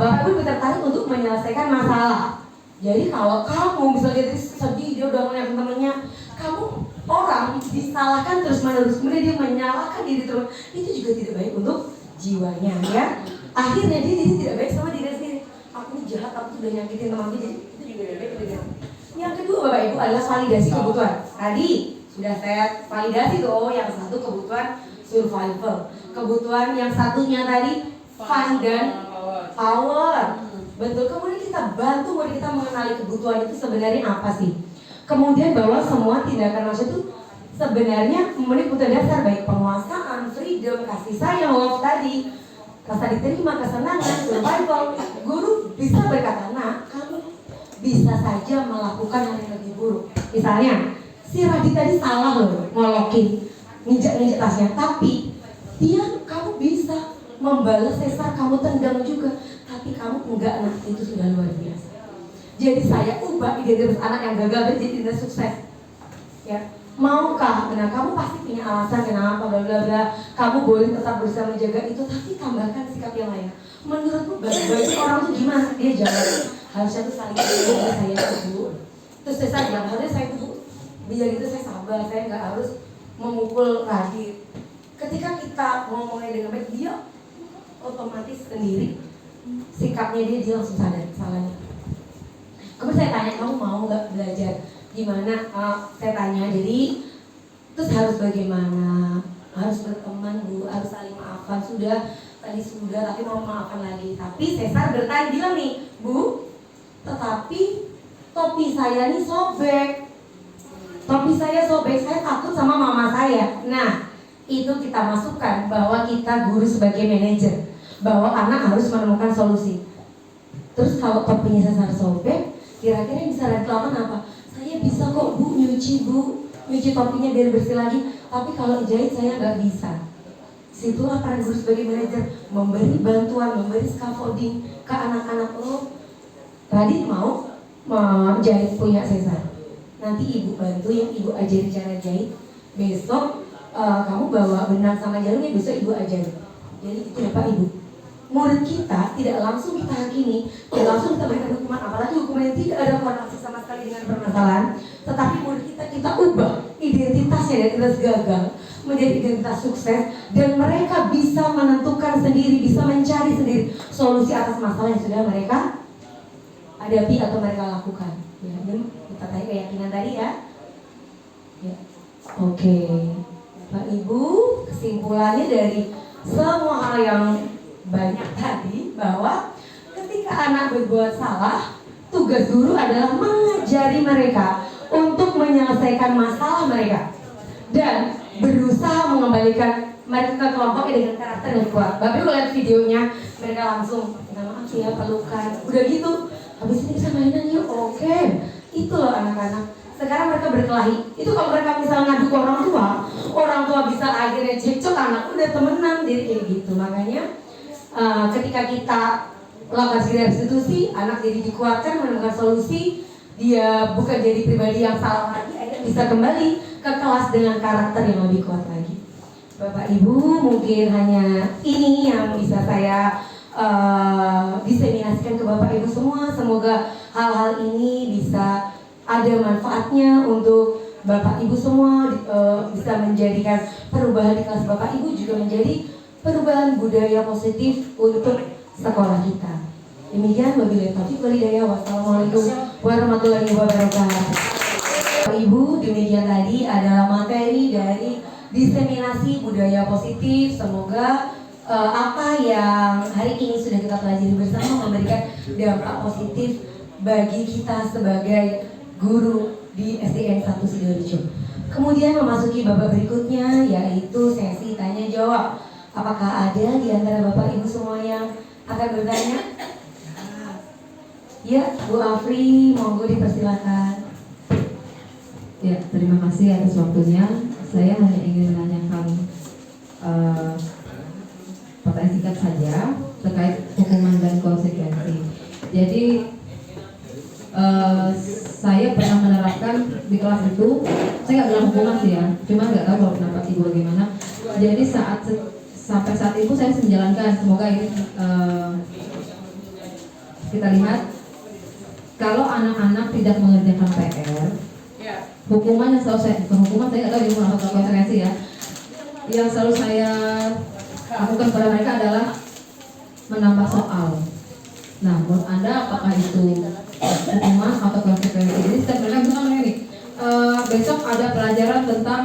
Bapak Ibu tertarik untuk menyelesaikan masalah. Jadi kalau kamu misalnya dia sedih, dia udah ngeliatin temennya, kamu orang disalahkan terus-menerus, kemudian dia menyalahkan diri terus, itu juga tidak baik untuk jiwanya ya. Akhirnya dia jadi tidak baik sama diri sendiri. Aku jahat, aku udah nyakitin temanku, jadi itu juga tidak baik untuk diri. Yang kedua Bapak Ibu adalah validasi kebutuhan. Tadi sudah saya validasi tuh, yang satu kebutuhan survival. Kebutuhan yang satunya tadi fun dan power. Betul, kemudian kita bantu, kemudian kita mengenali kebutuhan itu sebenarnya apa sih. Kemudian bahwa semua tindakan manusia itu sebenarnya memenuhi kebutuhan dasar, baik penguasaan, freedom, kasih sayang, love tadi, rasa diterima, kesenangan, survival. Guru bisa berkata, nah kamu bisa saja melakukan hal yang lebih buruk. Misalnya, si Radit tadi salah loh, ngolokin, nginjak tasnya, tapi kamu bisa membalas Cesar, kamu tendang juga, tapi kamu enggak, nah itu sudah luar biasa. Jadi saya ubah identitas anak yang gagal menjadi identitas sukses. Ya, maukah? Nah, kamu pasti punya alasan kenapa, bla bla bla. Kamu boleh tetap berusaha menjaga itu, tapi tambahkan sikap yang lain. Menurutmu bagi orang tuh gimana? Dia jawab, harusnya tuh saling menjaga, saya itu. Terus Cesar bilang, harusnya saya tuh biar itu saya sabar, saya nggak harus memukul Radit. Ketika kita ngomongnya dengan baik, dia otomatis sendiri sikapnya dia langsung sadar salahnya. Kemudian saya tanya, kamu mau nggak belajar gimana? Saya tanya, jadi terus harus bagaimana? Harus berteman Bu, harus saling maafkan. Tadi sudah, tapi mau maafkan lagi. Tapi Cesar bertanya, bilang nih, Bu, tetapi topi saya nih sobek. Topi saya sobek, saya takut sama mama saya. Nah, itu kita masukkan bahwa kita guru sebagai manajer, bahwa anak harus menemukan solusi. Terus kalau topinya Cesar sobek, kira-kira yang bisa Radit lakukan apa? Saya bisa kok Bu, nyuci topinya biar bersih lagi. Tapi kalau jahit saya nggak bisa. Situlah peran guru sebagai manajer, memberi bantuan, memberi scaffolding ke anak-anak. Radit mau jahit punya Cesar, nanti ibu bantu, yang ibu ajari cara jahit. Besok kamu bawa benang sama jarumnya, besok ibu ajari. Jadi itu ya Pak Ibu. Murid kita tidak langsung kita hakimi, tidak langsung kita berikan hukuman, apalagi hukuman yang tidak ada korelasi sama sekali dengan permasalahan. Tetapi murid kita ubah identitasnya dari identitas gagal menjadi identitas sukses, dan mereka bisa menentukan sendiri, bisa mencari sendiri solusi atas masalah yang sudah mereka hadapi atau mereka lakukan. Ya, ini kita tanya keyakinan tadi ya. Oke. Pak Ibu, kesimpulannya dari semua hal yang banyak tadi, bahwa ketika anak berbuat salah, tugas guru adalah mengajari mereka untuk menyelesaikan masalah mereka dan berusaha mengembalikan mereka ke kelompoknya dengan karakter yang kuat. Bapak Ibu lihat videonya, mereka langsung minta maaf ya, pelukan, udah gitu, habis ini bisa mainan yuk. Oke, itu loh anak-anak. Sekarang mereka berkelahi. Itu kalau mereka misalnya ngadu ke orang tua bisa akhirnya cekcok, anak udah temenan, jadi kayak gitu. Makanya ketika kita lakukan segala restitusi, anak jadi dikuatkan, menemukan solusi, dia bukan jadi pribadi yang salah lagi, akhirnya bisa kembali ke kelas dengan karakter yang lebih kuat lagi. Bapak Ibu, mungkin hanya ini yang bisa saya diseminasikan ke Bapak Ibu semua. Semoga hal-hal ini bisa ada manfaatnya untuk Bapak Ibu semua, bisa menjadikan perubahan di kelas Bapak Ibu, juga menjadi perubahan budaya positif untuk sekolah kita. Demikian, wabillahi taufiq wal hidayah. Wassalamualaikum warahmatullahi wabarakatuh. Bapak Ibu, demikian tadi adalah materi dari diseminasi budaya positif. Semoga apa yang hari ini sudah kita pelajari bersama memberikan dampak positif bagi kita sebagai guru di SDN 1 Sidoarjo. Kemudian memasuki babak berikutnya, yaitu sesi tanya jawab. Apakah ada di antara Bapak Ibu semua yang akan bertanya? Ya, Bu Afri, monggo dipersilakan. Ya, terima kasih atas waktunya. Saya hanya ingin menanyakan pertanyaan singkat saja terkait hukuman dan konsekuensi. Jadi saya pernah menerapkan di kelas itu, saya nggak bilang hukuman sih ya, cuma nggak tahu kalau pendapat Ibu bagaimana. Jadi sampai saat itu saya menjalankan, semoga ini kita lihat, kalau anak-anak tidak mengerjakan PR, hukuman yang selalu saya, bukan hukuman, saya nggak tahu ini atau konsekuensi ya, yang selalu saya lakukan pada mereka adalah menambah soal. Nah, menurut Anda apakah itu hukuman atau konsekuensi? Jadi setiap mereka misalkan ini, besok ada pelajaran tentang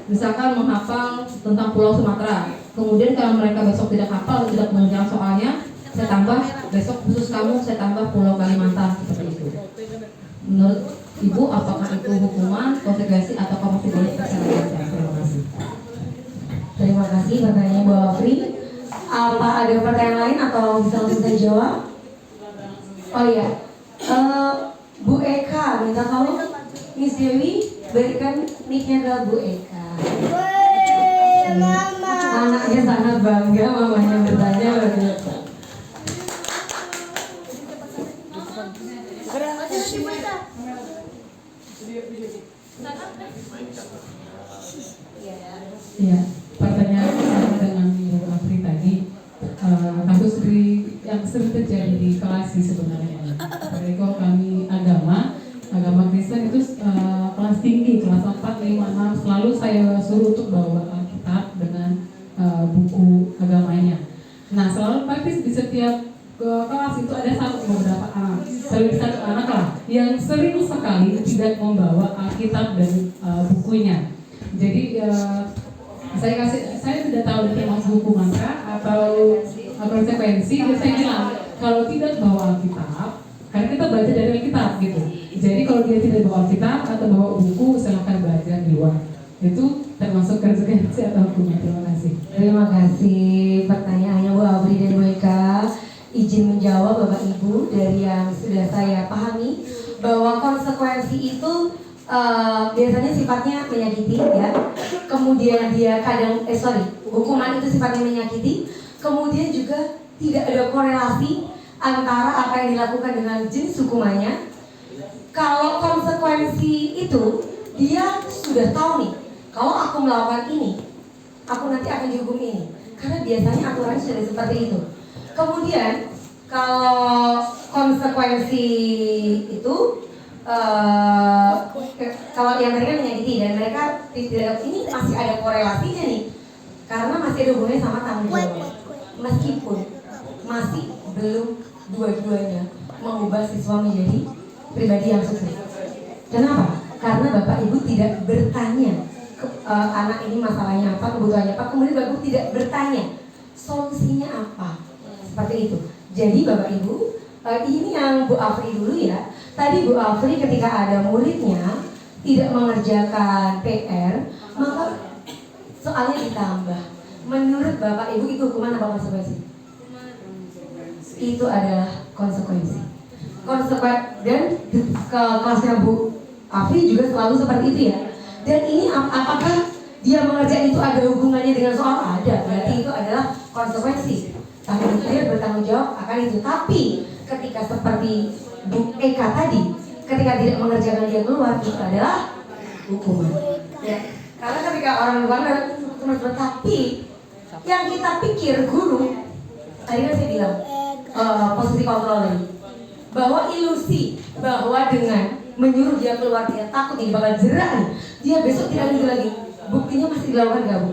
misalkan menghafal tentang Pulau Sumatera. Kemudian kalau mereka besok tidak hafal atau tidak mengerjakan soalnya, saya tambah besok khusus kamu, saya tambah Pulau Kalimantan seperti itu. Menurut Ibu, apakah itu hukuman, konsekuensi, atau masih boleh secara belajar? Terima kasih. Terima kasih pertanyaannya Bu Afri. Apa ada pertanyaan lain atau bisa langsung saya jawab? Oh iya, Bu Eka minta tolong Miss Dewi berikan mic-nya ke Bu Eka. Mama. Anaknya sangat bangga mamanya bertanya luar biasa. Ya, pertanyaan sama dengan Ibu Afri tadi, kasus yang sering terjadi di kelas sih sebenarnya. Jadi kalau kami agama Kristen itu kelas tinggi, kelas 4, 5, 6 selalu saya suruh untuk bawa Alkitab dengan buku agamanya. Nah, selalu praktis di setiap kelas itu ada beberapa anak, satu anak lah yang sering sekali tidak membawa Alkitab dan bukunya. Jadi saya tidak tahu termasuk hukuman atau konsekuensi. Saya bilang kalau tidak bawa Alkitab, karena kita belajar dari Alkitab gitu. Jadi kalau dia tidak bawa Alkitab atau bawa buku, silakan belajar di luar. Itu termasuk konsekuensi atau hukuman. Terima kasih. Terima kasih pertanyaannya Bu Afri dan Bu Eka. Izin menjawab Bapak Ibu dari yang sudah saya pahami bahwa konsekuensi itu biasanya sifatnya menyakiti ya. Kemudian dia hukuman itu sifatnya menyakiti. Kemudian juga tidak ada korelasi antara apa yang dilakukan dengan jenis hukumannya. Kalau konsekuensi itu dia sudah tahu nih, kalau aku melakukan ini, aku nanti akan dihukum ini. Karena biasanya aturannya sudah seperti itu. Kemudian kalau konsekuensi itu kalau yang mereka menyakiti dan mereka tidak, ini masih ada korelasinya nih, karena masih ada hubungannya sama tanggung jawab. Meskipun masih belum dua-duanya mengubah siswa menjadi pribadi yang sukses. Kenapa? Karena Bapak Ibu tidak bertanya anak ini masalahnya apa, kebutuhannya apa, kemudian Bapak Ibu tidak bertanya solusinya apa. Seperti itu. Jadi Bapak Ibu, ini yang Bu Afri dulu ya. Tadi Bu Afri ketika ada muridnya tidak mengerjakan PR, maka soalnya ditambah. Menurut Bapak Ibu itu hukuman apa konsekuensi? Itu adalah konsekuensi. Dan ke kelasnya Bu Afri juga selalu seperti itu ya. Dan ini apakah dia mengerjakan itu ada hubungannya dengan soal? Ada, berarti itu adalah konsekuensi. Tapi dia bertanggung jawab akan itu. Tapi ketika seperti Bu Eka tadi, ketika tidak mengerjakan dia keluar, itu adalah hukuman. Ya. Karena ketika orang luar hukuman, tapi yang kita pikir guru, tadi kan saya bilang posisi kontrol tadi, bahwa ilusi bahwa dengan menyuruh dia keluar dia takut ini bakal jerak, dia besok tidak lagi. Buktinya masih dilakukan gak Bu?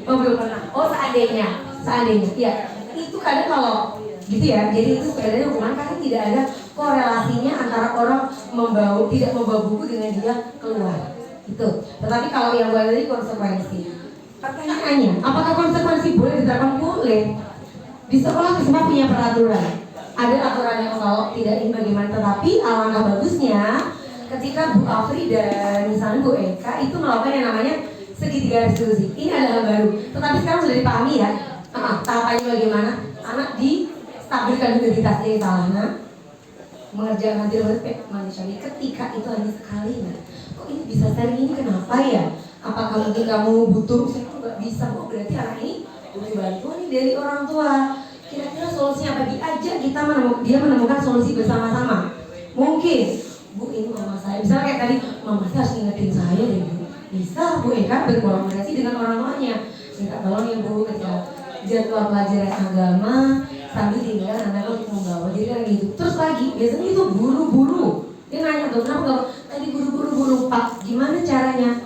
Oh belum pernah. Oh seandainya, ya itu kadang kalau gitu ya. Jadi itu sebenarnya hukuman karena tidak ada korelasinya antara orang tidak membawa buku dengan dia keluar. Itu. Tetapi kalau yang buat tadi konsekuensi. Pertanyaannya, apakah konsekuensi boleh diterapkan? Boleh. Di sekolah semua punya peraturan. Ada aturannya kalau tidak ini bagaimana. Tetapi alangkah bagusnya ketika Bu Afri dan misalnya Bu Eka itu melakukan yang namanya segitiga restitusi. Ini adalah baru. Tetapi sekarang sudah dipahami ya. Tahapannya bagaimana? Anak distabilkan identitasnya di salahnya, mengerjakan manusiawi ketika itu hanya sekali. Kok ini bisa sering ini kenapa ya? Apakah mungkin kamu butuh? Saya nggak bisa kok, berarti anak ini butuh bantuan nih dari orang tua. Kira-kira solusinya apa? Diajak dia menemukan solusi bersama-sama. Mungkin Bu ini mama saya, misalnya kayak tadi mama saya harus ingetin saya deh Bu. Bisa Bu Eka berkolaborasi dengan orang tuanya. Minta tolong ya Bu ketika jadwal pelajaran agama sambil tinggalkan anak untuk membawa. Jadi kayak gitu. Terus lagi biasanya itu buru-buru. Dia nanya tuh kenapa tadi buru-buru Pak? Gimana caranya?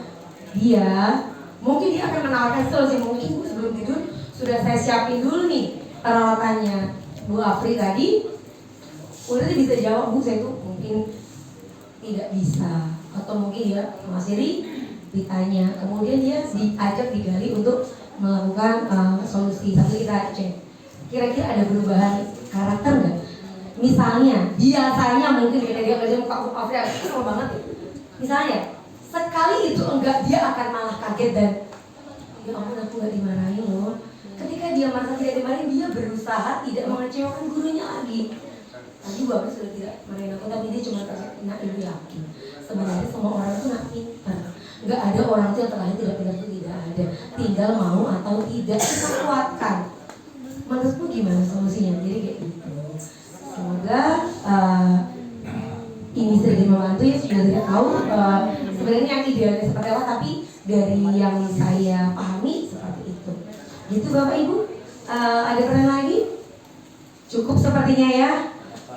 Dia mungkin dia akan menawarkan solusi. Mungkin Bu sebelum tidur sudah saya siapin dulu nih peralatannya. Bu Afri tadi udah bisa jawab Bu, saya tuh mungkin tidak bisa atau mungkin dia masih ditanya, kemudian dia diajak digali untuk melakukan solusi. Tapi kita cek, kira-kira ada perubahan karakter nggak? Misalnya, biasanya mungkin ketika dia kerja muka Afrika kesel banget ya. Misalnya, sekali itu enggak, dia akan malah kaget dan ya ampun aku nggak dimarahin loh. Ketika dia merasa tidak dimarahin, dia berusaha tidak mengecewakan gurunya lagi. Tadi bapak sudah tidak marahin aku, tapi dia cuma terkena nak ibu yakin. Sebenarnya semua orang itu nak pintar. Nggak ada orang tuh yang terlahir tidak pintar, itu tidak ada. Tinggal mau atau tidak, kita kuatkan. Menurutmu gimana solusinya? Jadi kayak gitu. Semoga ini sedikit membantu ya. Sudah tidak tahu sebenarnya yang idealnya seperti apa, tapi dari yang saya pahami seperti itu. Gitu Bapak Ibu. Ada pertanyaan lagi? Cukup sepertinya ya.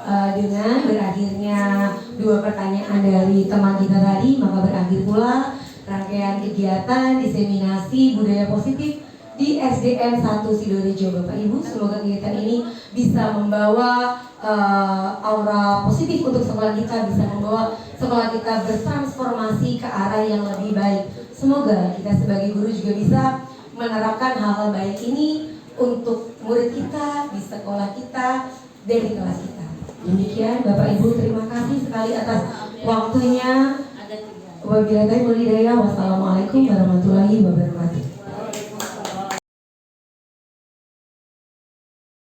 Dengan berakhirnya 2 pertanyaan dari teman kita tadi, maka berakhir pula rangkaian kegiatan diseminasi budaya positif di SDN 1 Sidorejo. Bapak Ibu, semoga kegiatan ini bisa membawa aura positif untuk sekolah kita, bisa membawa sekolah kita bertransformasi ke arah yang lebih baik. Semoga kita sebagai guru juga bisa menerapkan hal-hal baik ini untuk murid kita, di sekolah kita, dan di kelas kita. Demikian Bapak Ibu, terima kasih sekali atas waktunya. Wabillahi taufiq wal hidayah. Wassalamualaikum warahmatullahi wabarakatuh.